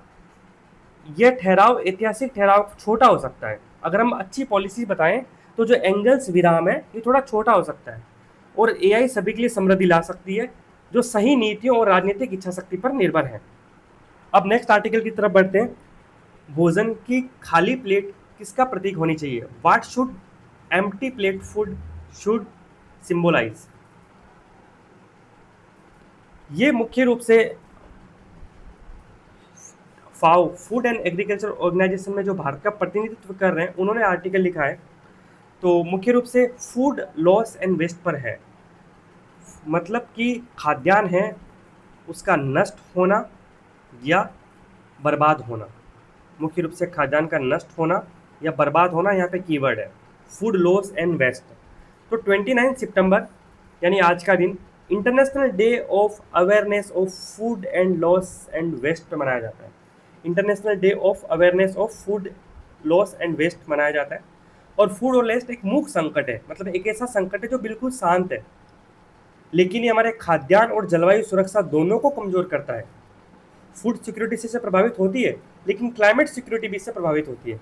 यह ठहराव, ऐतिहासिक ठहराव छोटा हो सकता है। अगर हम अच्छी पॉलिसी बताएं तो जो एंगल्स विराम है ये थोड़ा छोटा हो सकता है और एआई सभी के लिए समृद्धि ला सकती है, जो सही नीतियों और राजनीतिक इच्छा शक्ति पर निर्भर है। अब नेक्स्ट आर्टिकल की तरफ बढ़ते हैं। भोजन की खाली प्लेट किसका प्रतीक होनी चाहिए? What should empty plate food should symbolize? ये मुख्य रूप से FAO, food and agriculture organization में जो भारत का प्रतिनिधित्व कर रहे हैं, उन्होंने आर्टिकल लिखा है। तो मुख्य रूप से फूड लॉस एंड वेस्ट पर है। मतलब कि खाद्यान्न है उसका नष्ट होना या बर्बाद होना। मुख्य रूप से खाद्यान्न का नष्ट होना या बर्बाद होना यहाँ पे कीवर्ड है, फूड लॉस एंड वेस्ट। तो 29 सितंबर यानी आज का दिन international day of awareness of food and loss and waste पे मनाया जाता है। International day of awareness of food loss and waste मनाया जाता है। और फूड और वेस्ट एक मुख्य संकट है, मतलब एक ऐसा संकट है जो बिल्कुल शांत है, लेकिन ये हमारे खाद्यान्न और जलवायु सुरक्षा दोनों को कमजोर करता है। फूड सिक्योरिटी से प्रभावित होती है, लेकिन क्लाइमेट सिक्योरिटी भी इससे प्रभावित होती है।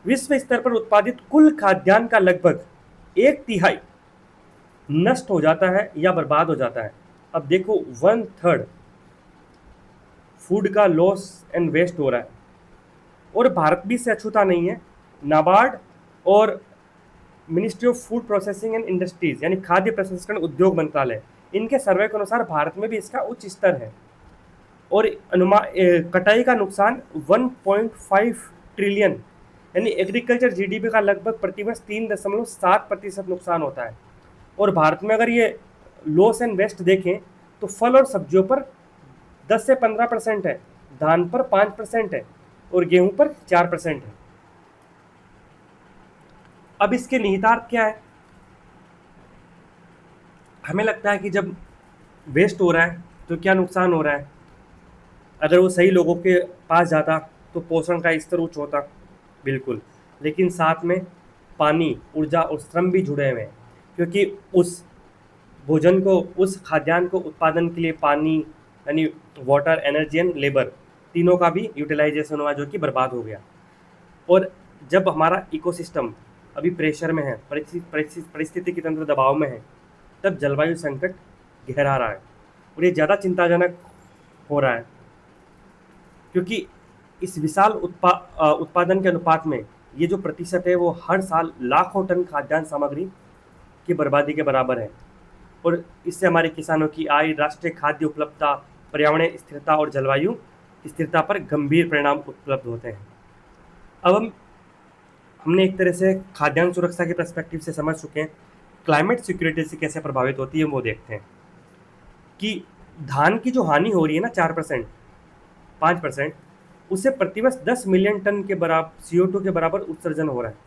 विश्व स्तर पर उत्पादित कुल खाद्यान्न का लगभग 1/3 नष्ट हो जाता है या बर्बाद हो जाता है। अब देखो 1/3 फूड का लॉस एंड वेस्ट हो रहा है। और भारत भी इससे अछूता नहीं है। नाबार्ड और ministry of food processing and industries यानी खाद्य प्रसंस्करण उद्योग मंत्रालय, इनके सर्वे के अनुसार भारत में भी इसका उच्च स्तर है। और कटाई का नुकसान 1.5 ट्रिलियन यानी एग्रीकल्चर जीडीपी का लगभग प्रतिवर्ष 3.7% नुकसान होता है। और भारत में अगर ये लॉस एंड वेस्ट देखें तो फल और सब्जियों पर 10 से 15% है, धान पर 5% है और गेहूं पर 4% है। अब इसके निहितार्थ क्या है? हमें लगता है कि जब वेस्ट हो रहा है तो क्या नुकसान हो रहा है? अगर वो सही लोगों के पास जाता तो पोषण का स्तर उच्च होता, बिल्कुल, लेकिन साथ में पानी, ऊर्जा और श्रम भी जुड़े हुए हैं, क्योंकि उस भोजन को, उस खाद्यान्न को उत्पादन के लिए पानी यानी वाटर, एनर्जी एंड लेबर, तीनों का भी यूटिलाइजेशन हुआ जो कि बर्बाद हो गया। और जब हमारा इकोसिस्टम अभी प्रेशर में है, परिस्थिति की तंत्र दबाव में है, तब जलवायु संकट गहरा रहा है और ये ज़्यादा चिंताजनक हो रहा है, क्योंकि इस विशाल उत्पादन के अनुपात में ये जो प्रतिशत है वो हर साल लाखों टन खाद्यान्न सामग्री की बर्बादी के बराबर है। और इससे हमारे किसानों की आय, राष्ट्रीय खाद्य उपलब्धता, पर्यावरणीय स्थिरता और जलवायु स्थिरता पर गंभीर परिणाम उपलब्ध होते हैं। अब हमने एक तरह से खाद्यान्न सुरक्षा के पर्सपेक्टिव से समझ चुके हैं। क्लाइमेट सिक्योरिटी से कैसे प्रभावित होती है वो देखते हैं कि धान की जो हानि हो रही है ना 4%, 5%, उससे प्रतिवर्ष 10 मिलियन टन के बराबर CO2 के बराबर उत्सर्जन हो रहा है,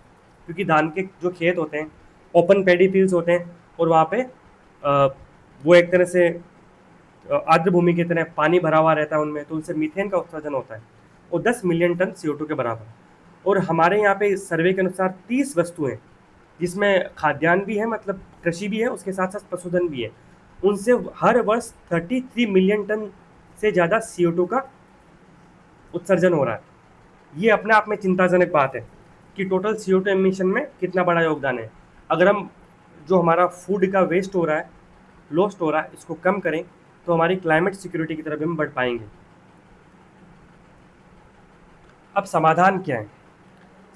क्योंकि धान के जो खेत होते हैं ओपन पैडी फील्ड्स होते हैं और वहाँ पे वो एक तरह से आर्द्र भूमि की तरह पानी भरा हुआ रहता है उनमें, तो उनसे मीथेन का उत्सर्जन होता है और 10 मिलियन टन CO2 के बराबर। और हमारे यहाँ पे सर्वे के अनुसार 30 वस्तुएं, जिसमें खाद्यान्न भी है, मतलब कृषि भी है, उसके साथ साथ पशुधन भी है, उनसे हर वर्ष 33 मिलियन टन से ज़्यादा CO2 का उत्सर्जन हो रहा है। ये अपने आप में चिंताजनक बात है। कि टोटल CO2 एमिशन में कितना बड़ा योगदान है। अगर हम जो हमारा फूड का वेस्ट हो रहा है, लॉस्ट हो रहा है, इसको कम करें तो हमारी क्लाइमेट सिक्योरिटी की तरफ हम बढ़ पाएंगे। अब समाधान क्या है?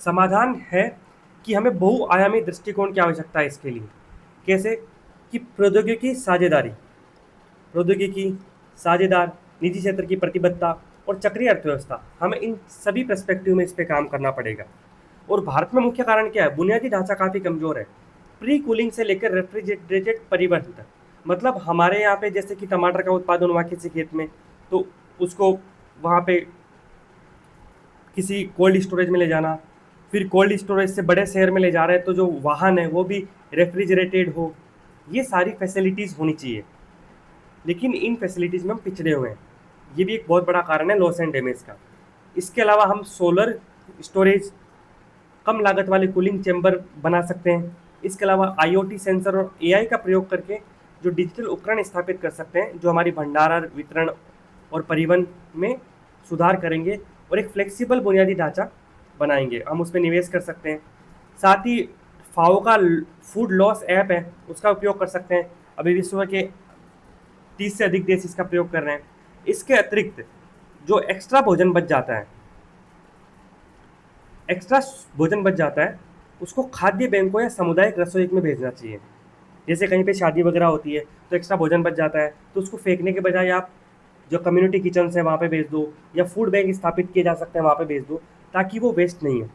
समाधान है कि हमें बहुआयामी दृष्टिकोण की आवश्यकता है इसके लिए। कैसे? कि प्रौद्योगिकी, साझेदार, निजी क्षेत्र की प्रतिबद्धता और चक्रीय अर्थव्यवस्था, हमें इन सभी पर्सपेक्टिव में इस पे काम करना पड़ेगा। और भारत में मुख्य कारण क्या है? बुनियादी ढांचा काफ़ी कमज़ोर है। प्री कूलिंग से लेकर रेफ्रिजरेटेड परिवहन तक, मतलब हमारे यहाँ पे जैसे कि टमाटर का उत्पादन हुआ किसी खेत में, तो उसको वहाँ पे किसी कोल्ड स्टोरेज में ले जाना, फिर कोल्ड स्टोरेज से बड़े शहर में ले जा रहे हैं तो जो वाहन है वो भी रेफ्रिजरेटेड हो, ये सारी फैसिलिटीज़ होनी चाहिए। लेकिन इन फैसिलिटीज़ में हम पिछड़े हुए हैं, ये भी एक बहुत बड़ा कारण है लॉस एंड डैमेज का। इसके अलावा हम सोलर स्टोरेज, कम लागत वाले कूलिंग चैम्बर बना सकते हैं। इसके अलावा IoT सेंसर और AI का प्रयोग करके जो डिजिटल उपकरण स्थापित कर सकते हैं, जो हमारी भंडारण, वितरण और परिवहन में सुधार करेंगे और एक फ्लेक्सिबल बुनियादी ढांचा बनाएंगे। हम उसमें निवेश कर सकते हैं। साथ ही FAO का फूड लॉस ऐप है, उसका उपयोग कर सकते हैं। अभी विश्व के 30 से अधिक देश इसका प्रयोग कर रहे हैं। इसके अतिरिक्त जो एक्स्ट्रा भोजन बच जाता है उसको खाद्य बैंकों या सामुदायिक रसोई में भेजना चाहिए। जैसे कहीं पे शादी वगैरह होती है तो एक्स्ट्रा भोजन बच जाता है, तो उसको फेंकने के बजाय आप जो कम्युनिटी किचन्स हैं वहाँ पे भेज दो, या फूड बैंक स्थापित किए जा सकते हैं वहाँ पे भेज दो, ताकि वो वेस्ट नहीं है।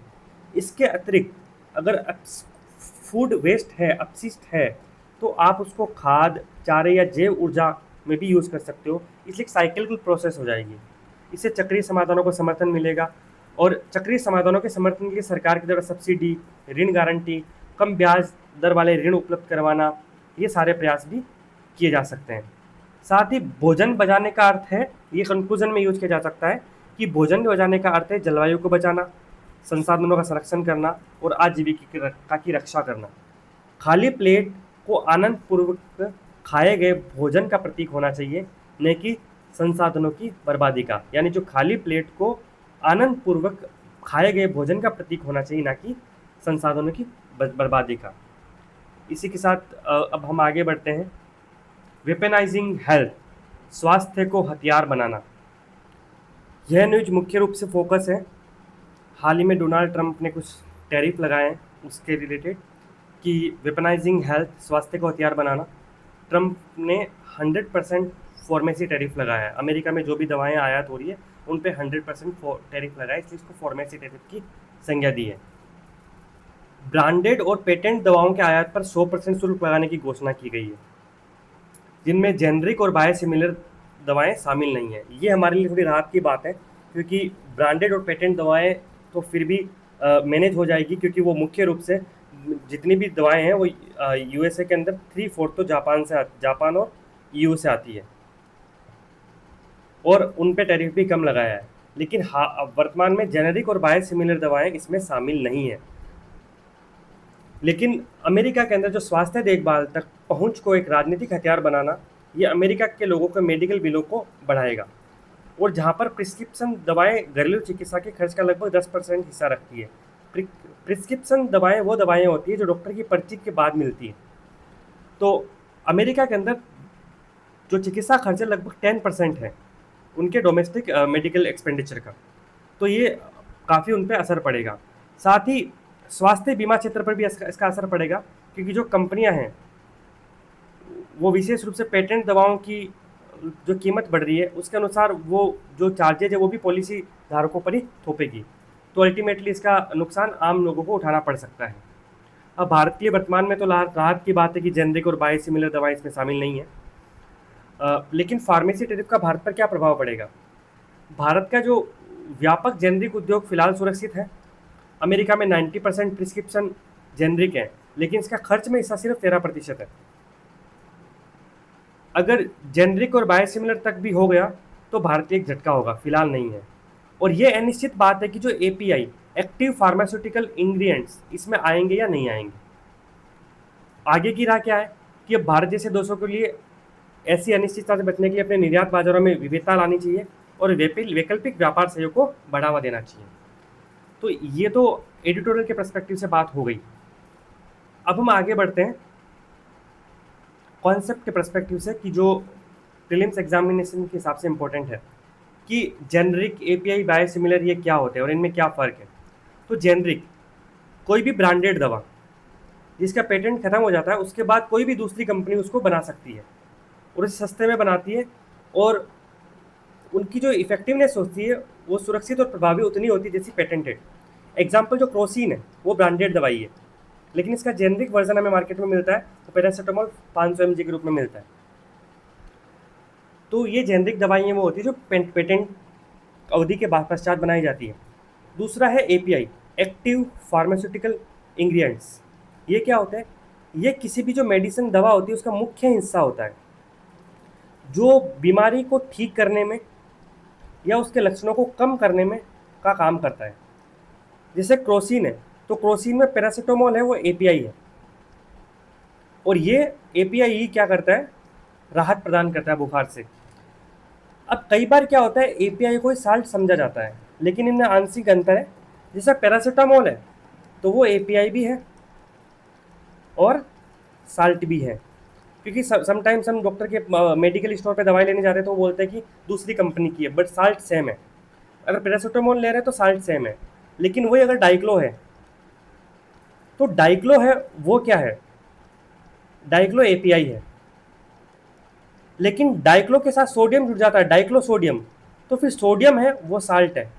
इसके अतिरिक्त अगर फूड वेस्ट है, अपशिष्ट है, तो आप उसको खाद, चारे या जैव ऊर्जा में भी यूज़ कर सकते हो। इसलिए एक साइकिल प्रोसेस हो जाएगी। इससे चक्रीय समाधानों को समर्थन मिलेगा, और चक्रीय समाधानों के समर्थन के लिए सरकार की तरफ सब्सिडी, ऋण गारंटी, कम ब्याज दर वाले ऋण उपलब्ध करवाना, ये सारे प्रयास भी किए जा सकते हैं। साथ ही भोजन बचाने का अर्थ है, ये कंक्लूजन में यूज किया जा सकता है कि भोजन बचाने का अर्थ है जलवायु को बचाना, संसाधनों का संरक्षण करना और आजीविका की रक्षा करना। खाली प्लेट को आनंद पूर्वक खाए गए भोजन का प्रतीक होना चाहिए, न कि संसाधनों की बर्बादी का। यानी जो खाली प्लेट को आनंद पूर्वक खाए गए भोजन का प्रतीक होना चाहिए, ना कि संसाधनों की बर्बादी का। इसी के साथ अब हम आगे बढ़ते हैं। वेपनाइजिंग हेल्थ, स्वास्थ्य को हथियार बनाना। यह न्यूज मुख्य रूप से फोकस है, हाल ही में डोनाल्ड ट्रंप ने कुछ टैरिफ लगाए हैं उसके रिलेटेड, कि वेपनाइजिंग हेल्थ, स्वास्थ्य को हथियार बनाना। ट्रंप ने 100% फार्मेसी टैरिफ लगाया है। अमेरिका में जो भी दवाएं आयात हो रही है उन पे 100% टैरिफ लगाया है, इसलिए इसको फार्मेसी टैरिफ की संज्ञा दी है। ब्रांडेड और पेटेंट दवाओं के आयात पर 100% शुल्क लगाने की घोषणा की गई है, जिनमें जेनरिक और बायोसिमिलर दवाएं शामिल नहीं हैं। ये हमारे लिए थोड़ी राहत की बात है, क्योंकि ब्रांडेड और पेटेंट दवाएं तो फिर भी मैनेज हो जाएगी, क्योंकि वो मुख्य रूप से जितनी भी दवाएं हैं वो USA के अंदर 3/4 तो जापान और EU से आती है, और उन पे टैरिफ भी कम लगाया है। लेकिन वर्तमान में जेनेरिक और बायोसिमिलर दवाएं इसमें शामिल नहीं है। लेकिन अमेरिका के अंदर जो स्वास्थ्य देखभाल तक पहुंच को एक राजनीतिक हथियार बनाना, ये अमेरिका के लोगों के मेडिकल बिलों को बढ़ाएगा। और जहां पर प्रिस्क्रिप्शन दवाएं घरेलू चिकित्सा के खर्च का लगभग 10% हिस्सा रखती है। प्रिस्क्रिप्शन दवाएं वो दवाएं होती है जो डॉक्टर की पर्ची के बाद मिलती है। तो अमेरिका के अंदर जो चिकित्सा खर्च है लगभग 10% है उनके डोमेस्टिक मेडिकल एक्सपेंडिचर का, तो ये काफ़ी उन पर असर पड़ेगा। साथ ही स्वास्थ्य बीमा क्षेत्र पर भी इसका असर पड़ेगा, क्योंकि जो कंपनियां हैं वो विशेष रूप से पेटेंट दवाओं की जो कीमत बढ़ रही है उसके अनुसार वो जो चार्जेज है वो भी पॉलिसी धारकों पर ही थोपेगी। तो अल्टीमेटली इसका नुकसान आम लोगों को उठाना पड़ सकता है। अब भारत के लिए वर्तमान में तो राहत की बात है कि जेनरिक और बायोसिमिलर दवाएं इसमें शामिल नहीं है। लेकिन फार्मेसी टैरिफ का भारत पर क्या प्रभाव पड़ेगा? भारत का जो व्यापक जेनरिक उद्योग फिलहाल सुरक्षित है। अमेरिका में 90% प्रिस्क्रिप्शन जेनरिक है, लेकिन इसका खर्च में हिस्सा सिर्फ 13% है। अगर जेनरिक और बायोसिमिलर तक भी हो गया तो भारत एक झटका होगा, फिलहाल नहीं है। और ये अनिश्चित बात है कि जो API, एक्टिव फार्मास्यूटिकल इंग्रेडिएंट्स, इसमें आएंगे या नहीं आएंगे। आगे की राह क्या है कि अब भारत जैसे देशों के लिए ऐसी अनिश्चितता से बचने के लिए अपने निर्यात बाजारों में विविधता लानी चाहिए और वैकल्पिक व्यापार सहयोग को बढ़ावा देना चाहिए। तो ये तो एडिटोरियल के पर्सपेक्टिव से बात हो गई। अब हम आगे बढ़ते हैं कॉन्सेप्ट के पर्सपेक्टिव से कि जो प्रीलिम्स एग्जामिनेशन के हिसाब से इम्पोर्टेंट है कि जेनरिक, एपीआई, बायोसिमिलर ये क्या होते हैं और इनमें क्या फ़र्क है। तो जेनरिक कोई भी ब्रांडेड दवा जिसका पेटेंट खत्म हो जाता है उसके बाद कोई भी दूसरी कंपनी उसको बना सकती है और उसे सस्ते में बनाती है, और उनकी जो इफेक्टिवनेस होती है वो सुरक्षित और प्रभावी उतनी होती है जैसी पेटेंटेड। एग्जाम्पल जो क्रोसिन है वो ब्रांडेड दवाई है, लेकिन इसका जेनरिक वर्जन हमें मार्केट में मिलता है तो पैरासीटामोल 500 mg के रूप में मिलता है। तो ये जेनरिक दवाइयाँ वो होती है जो पेटेंट अवधि के बाद पश्चात बनाई जाती है। दूसरा है एपीआई, एक्टिव फार्मास्यूटिकल इंग्रेडिएंट्स। ये क्या होता है? ये किसी भी जो मेडिसिन दवा होती है उसका मुख्य हिस्सा होता है जो बीमारी को ठीक करने में या उसके लक्षणों को कम करने में का काम करता है। जैसे क्रोसिन है तो क्रोसिन में पैरासीटामोल है, वो एपीआई है, और ये एपीआई ही क्या करता है? राहत प्रदान करता है बुखार से। अब कई बार क्या होता है, एपीआई को साल्ट समझा जाता है लेकिन इनमें आंशिक अंतर है। जैसे पैरासीटामोल है तो वो एपीआई भी है और साल्ट भी है, क्योंकि समटाइम्स हम डॉक्टर के मेडिकल स्टोर पे दवाई लेने जाते हैं तो वो बोलते हैं कि दूसरी कंपनी की है बट साल्ट सेम है। अगर पैरासीटामोल ले रहे हैं तो साल्ट सेम है, लेकिन वही अगर डाइक्लो है तो डाइक्लो है वो क्या है? डाइक्लो एपीआई है, लेकिन डाइक्लो के साथ सोडियम जुड़ जाता है, डाइक्लो सोडियम, तो फिर सोडियम है वो साल्ट है।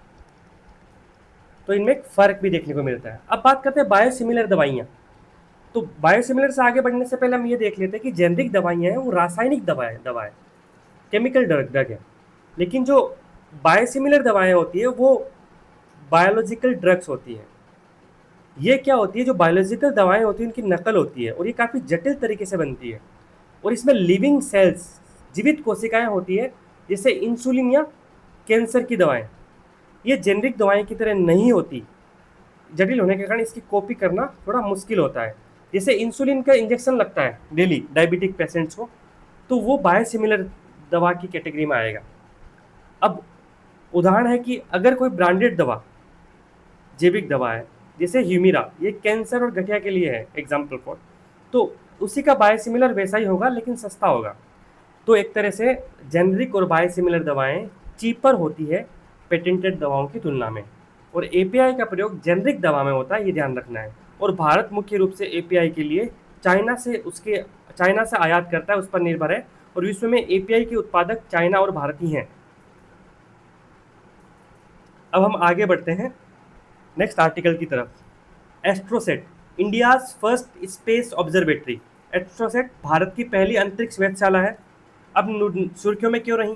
तो इनमें एक फ़र्क भी देखने को मिलता है। अब बात करते हैं बायोसिमिलर दवाइयाँ। तो बायोसिमिलर से आगे बढ़ने से पहले हम ये देख लेते हैं कि जेनरिक दवाइयाँ हैं वो रासायनिक दवाएँ केमिकल ड्रग है, लेकिन जो बायोसिमिलर दवाएँ होती है वो बायोलॉजिकल ड्रग्स होती हैं। ये क्या होती है? जो बायोलॉजिकल दवाएँ होती हैं उनकी नकल होती है और ये काफ़ी जटिल तरीके से बनती है, और इसमें लिविंग सेल्स, जीवित कोशिकाएं होती है, जैसे इंसुलिन या कैंसर की दवाएं। ये जेनरिक दवाएं की तरह नहीं होती, जटिल होने के कारण इसकी कॉपी करना थोड़ा मुश्किल होता है। जैसे इंसुलिन का इंजेक्शन लगता है डेली डायबिटिक पेशेंट्स को, तो वो बायोसिमिलर दवा की कैटेगरी में आएगा। अब उदाहरण है कि अगर कोई ब्रांडेड दवा जैविक दवा है, जैसे ह्यूमिरा, ये कैंसर और गठिया के लिए है एग्जाम्पल फॉर, तो उसी का बायोसिमिलर वैसा ही होगा लेकिन सस्ता होगा। तो एक तरह से जेनरिक और बायोसिमिलर दवाएं चीपर होती है पेटेंटेड दवाओं की तुलना में, और एपीआई का प्रयोग जेनरिक दवा में होता है, ये ध्यान रखना है। और भारत मुख्य रूप से एपीआई के लिए चाइना से आयात करता है, उस पर निर्भर है, और विश्व में एपीआई के उत्पादक चाइना और भारत ही हैं। अब हम आगे बढ़ते हैं नेक्स्ट आर्टिकल की तरफ। AstroSat, India's first space observatory. AstroSat Bharat की पहली अंतरिक्ष वेधशाला है। अब सुर्खियों में क्यों रही?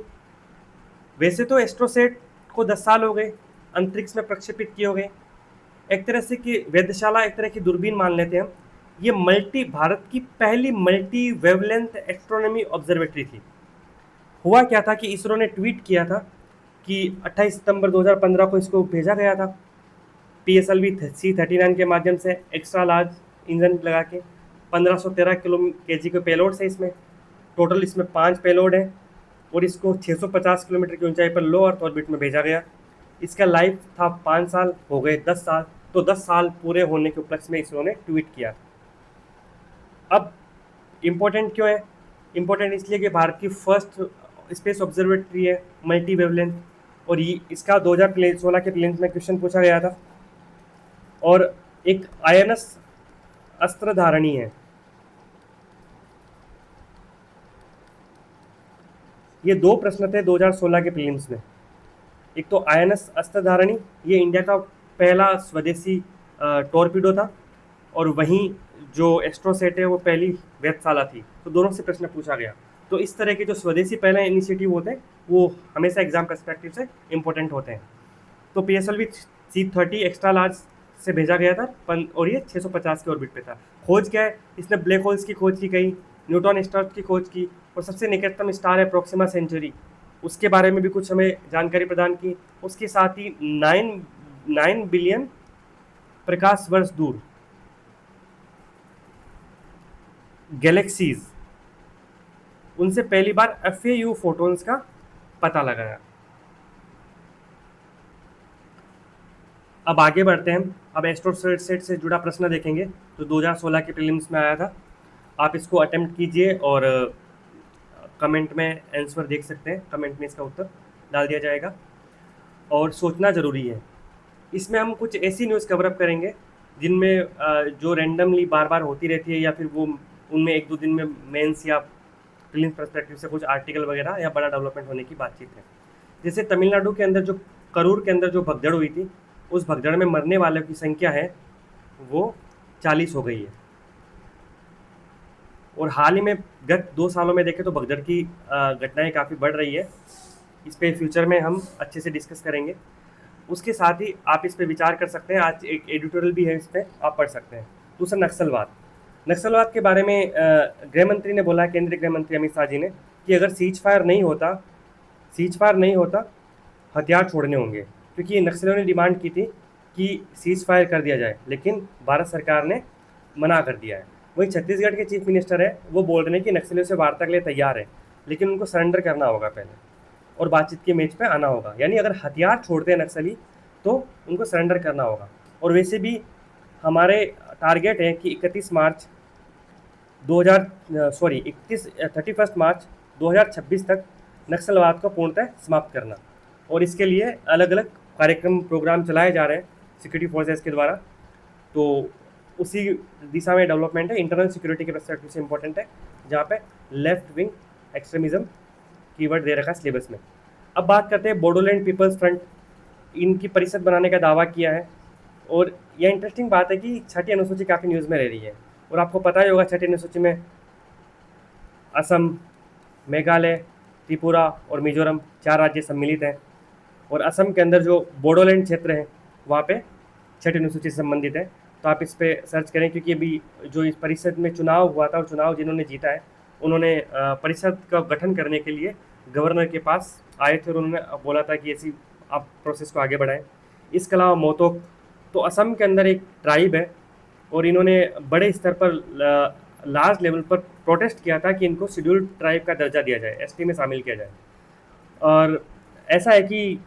वैसे तो एस्ट्रोसेट को 10 साल हो गए अंतरिक्ष में प्रक्षेपित किए हो गए, एक तरह से कि वेधशाला एक तरह की दूरबीन मान लेते हैं हम। ये भारत की पहली मल्टी वेवलेंथ एस्ट्रोनॉमी ऑब्जर्वेटरी थी। हुआ क्या था कि इसरो ने ट्वीट किया था कि 28 सितंबर 2015 को इसको भेजा गया था PSLV C39 के माध्यम से, एक्स्ट्रा लार्ज इंजन लगा के। 1513 kg के पेलोड से इसमें, टोटल इसमें 5 पेलोड हैं, और इसको 650 किलोमीटर की ऊंचाई पर लो अर्थ ऑर्बिट में भेजा गया। इसका लाइफ था 5 साल, हो गए 10 साल, तो 10 साल पूरे होने के उपलक्ष्य में इसरो ने ट्वीट किया। अब इम्पोर्टेंट क्यों है? इम्पोर्टेंट इसलिए कि भारत की फर्स्ट स्पेस ऑब्जर्वेटरी है मल्टी वेवलेंथ, और ये इसका 2016 के प्रीलिम्स में क्वेश्चन पूछा गया था। और एक आयनस अस्त्रधारणी है। ये 2 प्रश्न थे 2016 के प्रीलिम्स में। एक तो आयनस अस्त्रधारणी, ये इंडिया का पहला स्वदेशी टॉर्पीडो था, और वहीं जो एस्ट्रोसेट है वो पहली वेधशाला थी, तो दोनों से प्रश्न पूछा गया। तो इस तरह के जो स्वदेशी पहले इनिशिएटिव होते हैं वो हमेशा एग्जाम पर्सपेक्टिव से इंपॉर्टेंट होते हैं। तो PSLV C30 एक्स्ट्रा लार्ज से भेजा गया था, और ये 650 के ऑर्बिट पे था। खोज क्या है? इसने ब्लैक होल्स की खोज की, कई न्यूट्रॉन स्टार्स की खोज की, और सबसे निकटतम स्टार है प्रोक्सिमा सेंचुरी, उसके बारे में भी कुछ हमें जानकारी प्रदान की। उसके साथ ही 9 बिलियन प्रकाश वर्ष दूर गैलेक्सीज, उनसे पहली बार FAU फोटोन्स का पता लगाया। अब आगे बढ़ते हैं। अब एस्ट्रोसेट से जुड़ा प्रश्न देखेंगे जो 2016 के प्रीलिम्स में आया था। आप इसको अटेम्प्ट कीजिए और कमेंट में आंसर देख सकते हैं, कमेंट में इसका उत्तर डाल दिया जाएगा। और सोचना ज़रूरी है। इसमें हम कुछ ऐसी न्यूज़ कवर अप करेंगे जिनमें जो रैंडमली बार बार होती रहती है, या फिर वो उनमें एक दो दिन में मेंस या प्रीलिम्स पर्सपेक्टिव से कुछ आर्टिकल वगैरह या बड़ा डेवलपमेंट होने की बातचीत है। जैसे तमिलनाडु के अंदर जो करूर के अंदर जो भगदड़ हुई थी, उस भगदड़ में मरने वालों की संख्या है वो 40 हो गई है। और हाल ही में गत 2 सालों में देखें तो भगदड़ की घटनाएं काफ़ी बढ़ रही है। इस पे फ्यूचर में हम अच्छे से डिस्कस करेंगे। उसके साथ ही आप इस पे विचार कर सकते हैं, आज एक एडिटोरियल भी है, इस पे आप पढ़ सकते हैं। दूसरा नक्सलवाद। नक्सलवाद के बारे में गृह मंत्री ने बोला है, केंद्रीय गृह मंत्री अमित शाह जी ने, कि अगर सीज फायर नहीं होता हथियार छोड़ने होंगे, क्योंकि नक्सलियों ने डिमांड की थी कि सीज फायर कर दिया जाए, लेकिन भारत सरकार ने मना कर दिया है। वही छत्तीसगढ़ के चीफ मिनिस्टर है, वो बोल रहे हैं कि नक्सलियों से वार्ता के लिए तैयार है, लेकिन उनको सरेंडर करना होगा पहले और बातचीत की मेज पे आना होगा। यानी अगर हथियार छोड़ते हैं नक्सली तो उनको सरेंडर करना होगा। और वैसे भी हमारे टारगेट है कि 31 मार्च 31 मार्च 2026 तक नक्सलवाद को पूर्णतः समाप्त करना। और इसके लिए अलग अलग कार्यक्रम प्रोग्राम चलाए जा रहे हैं सिक्योरिटी फोर्सेस के द्वारा। तो उसी दिशा में डेवलपमेंट है। इंटरनल सिक्योरिटी के पर्सपेक्टिव से इंपॉर्टेंट है, जहाँ पे लेफ्ट विंग एक्सट्रीमिज्म कीवर्ड दे रखा है सिलेबस में। अब बात करते हैं बोडोलैंड पीपल्स फ्रंट। इनकी परिषद बनाने का दावा किया है। और यह इंटरेस्टिंग बात है कि छठी अनुसूची काफ़ी न्यूज़ में रह रही है। और आपको पता ही होगा छठी अनुसूची में असम, मेघालय, त्रिपुरा और मिजोरम 4 राज्य सम्मिलित हैं। और असम के अंदर जो बोडोलैंड क्षेत्र है वहाँ पे छठी अनुसूची से संबंधित है। तो आप इस पर सर्च करें, क्योंकि अभी जो इस परिषद में चुनाव हुआ था और चुनाव जिन्होंने जीता है उन्होंने परिषद का गठन करने के लिए गवर्नर के पास आए थे और उन्होंने बोला था कि ऐसी आप प्रोसेस को आगे बढ़ाएं। इसके अलावा मोतोक, तो असम के अंदर एक ट्राइब है और इन्होंने बड़े स्तर पर लार्ज लेवल पर प्रोटेस्ट किया था कि इनको शेड्यूल्ड ट्राइब का दर्जा दिया जाए, एसटी में शामिल किया जाए। और ऐसा है कि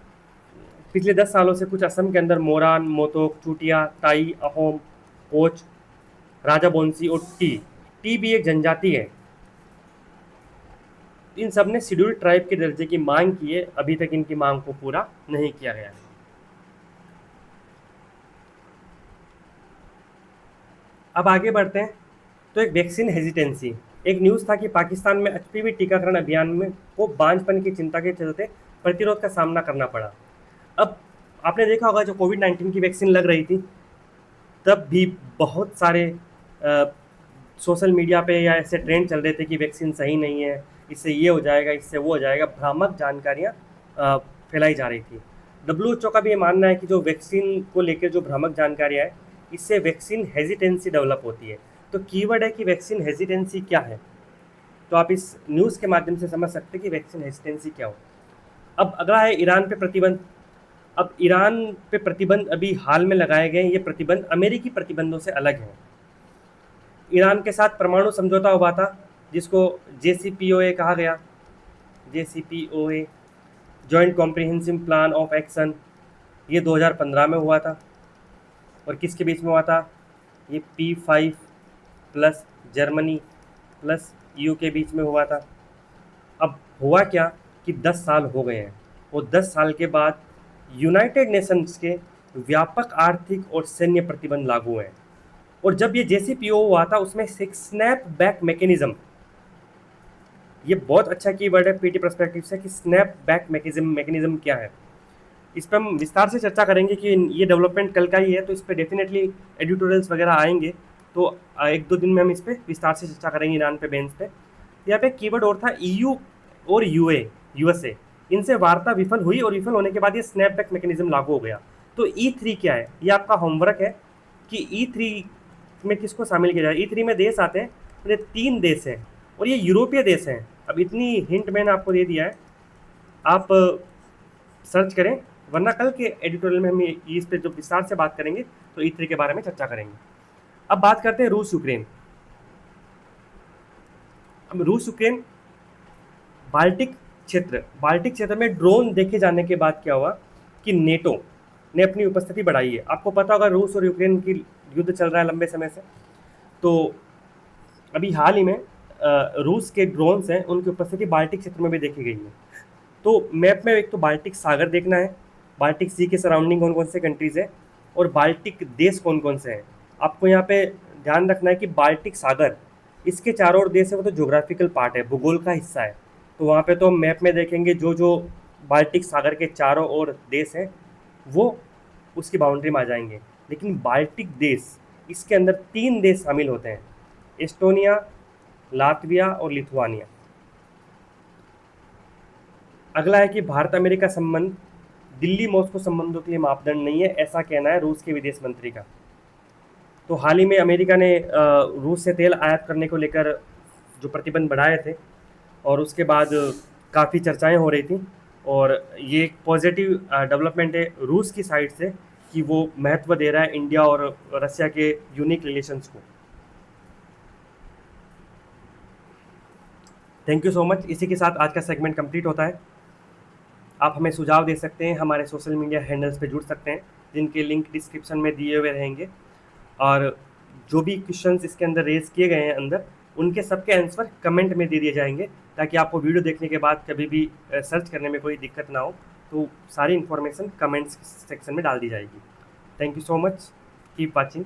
पिछले 10 सालों से कुछ असम के अंदर मोरान, मोतोक, चूटिया, ताई, अहोम, कोच, राजाबोंसी और टी भी एक जनजाति है। इन सब ने शेड्यूल्ड ट्राइब के दर्जे की मांग की है। अभी तक इनकी मांग को पूरा नहीं किया गया है। अब आगे बढ़ते हैं। तो एक वैक्सीन हेजिटेंसी, एक न्यूज़ था कि पाकिस्तान में एचपीवी टीकाकरण अभियान में को बांझपन की चिंता के चलते प्रतिरोध का सामना करना पड़ा। अब आपने देखा होगा जो कोविड-19 की वैक्सीन लग रही थी, तब भी बहुत सारे सोशल मीडिया पे या ऐसे ट्रेंड चल रहे थे कि वैक्सीन सही नहीं है, इससे ये हो जाएगा, इससे वो हो जाएगा, भ्रामक जानकारियाँ फैलाई जा रही थी। WHO का भी ये मानना है कि जो वैक्सीन को लेकर जो भ्रामक जानकारियाँ है, इससे वैक्सीन हेजिटेंसी डेवलप होती है। तो कीवर्ड है कि वैक्सीन हेजिटेंसी क्या है। तो आप इस न्यूज़ के माध्यम से समझ सकते हैं कि वैक्सीन हेजिटेंसी क्या हो। अब अगला है ईरान पे प्रतिबंध। अब ईरान पे प्रतिबंध अभी हाल में लगाए गए, ये प्रतिबंध अमेरिकी प्रतिबंधों से अलग हैं। ईरान के साथ परमाणु समझौता हुआ था जिसको JCPOA कहा गया, JCPOA, joint comprehensive plan of action. ये 2015 में हुआ था। और किसके बीच में हुआ था? ये P5 plus Germany plus EU के बीच में हुआ था। अब हुआ क्या कि 10 साल हो गए हैं और 10 साल के बाद यूनाइटेड नेशंस के व्यापक आर्थिक और सैन्य प्रतिबंध लागू हैं। और जब ये JCPOA हुआ था उसमें एक स्नैप बैक मैकेनिज्म, ये बहुत अच्छा कीवर्ड है पीटी पर्सपेक्टिव से कि स्नैप बैक मैकेनिज्म क्या है। इस पर हम विस्तार से चर्चा करेंगे कि ये डेवलपमेंट कल का ही है, तो इस पर डेफिनेटली एडिटोरियल्स वगैरह आएंगे। तो 1-2 दिन में हम इस पर विस्तार से चर्चा करेंगे ईरान पे बेंच पे। यहाँ पे कीवर्ड और था EU और USA, इनसे वार्ता विफल हुई और विफल होने के बाद ये स्नैपबैक मैकेनिज्म लागू हो गया। तो E3 क्या है, ये आपका होमवर्क है कि E3 में किसको शामिल किया जाए। E3 में देश आते हैं, ये 3 देश हैं और ये यूरोपीय देश हैं। अब इतनी हिंट मैंने आपको दे दिया है, आप सर्च करें, वरना कल के एडिटोरियल में हम इस पर जो विस्तार से बात करेंगे तो E3 के बारे में चर्चा करेंगे। अब बात करते हैं रूस यूक्रेन। अब रूस यूक्रेन बाल्टिक क्षेत्र में ड्रोन देखे जाने के बाद क्या हुआ कि नेटो ने अपनी उपस्थिति बढ़ाई है। आपको पता होगा रूस और यूक्रेन की युद्ध चल रहा है लंबे समय से, तो अभी हाल ही में रूस के ड्रोन्स हैं उनकी उपस्थिति बाल्टिक क्षेत्र में भी देखी गई है। तो मैप में एक तो बाल्टिक सागर देखना है, बाल्टिक सी के सराउंडिंग कौन कौन से कंट्रीज़ है और बाल्टिक देश कौन कौन से हैं। आपको यहाँ पे ध्यान रखना है कि बाल्टिक सागर इसके चारों ओर देश है, वो तो ज्योग्राफिकल पार्ट है, भूगोल का हिस्सा है। तो वहाँ पे तो हम मैप में देखेंगे जो जो बाल्टिक सागर के चारों ओर देश हैं वो उसकी बाउंड्री में आ जाएंगे। लेकिन बाल्टिक देश, इसके अंदर 3 देश शामिल होते हैं, एस्टोनिया, लातविया और लिथुआनिया। अगला है कि भारत अमेरिका संबंध दिल्ली मॉस्को संबंधों के लिए मापदंड नहीं है, ऐसा कहना है रूस के विदेश मंत्री का। तो हाल ही में अमेरिका ने रूस से तेल आयात करने को लेकर जो प्रतिबंध बढ़ाए थे और उसके बाद काफ़ी चर्चाएं हो रही थी, और ये एक पॉजिटिव डेवलपमेंट है रूस की साइड से कि वो महत्व दे रहा है इंडिया और रशिया के यूनिक रिलेशंस को। Thank you so much. इसी के साथ आज का सेगमेंट कंप्लीट होता है। आप हमें सुझाव दे सकते हैं, हमारे सोशल मीडिया हैंडल्स पे जुड़ सकते हैं जिनके लिंक डिस्क्रिप्शन में दिए हुए रहेंगे, और जो भी क्वेश्चंस इसके अंदर रेज किए गए हैं अंदर, उनके सबके आंसर कमेंट में दे दिए जाएंगे ताकि आपको वीडियो देखने के बाद कभी भी सर्च करने में कोई दिक्कत ना हो। तो सारी इन्फॉर्मेशन कमेंट्स सेक्शन में डाल दी जाएगी। Thank you so much, keep watching.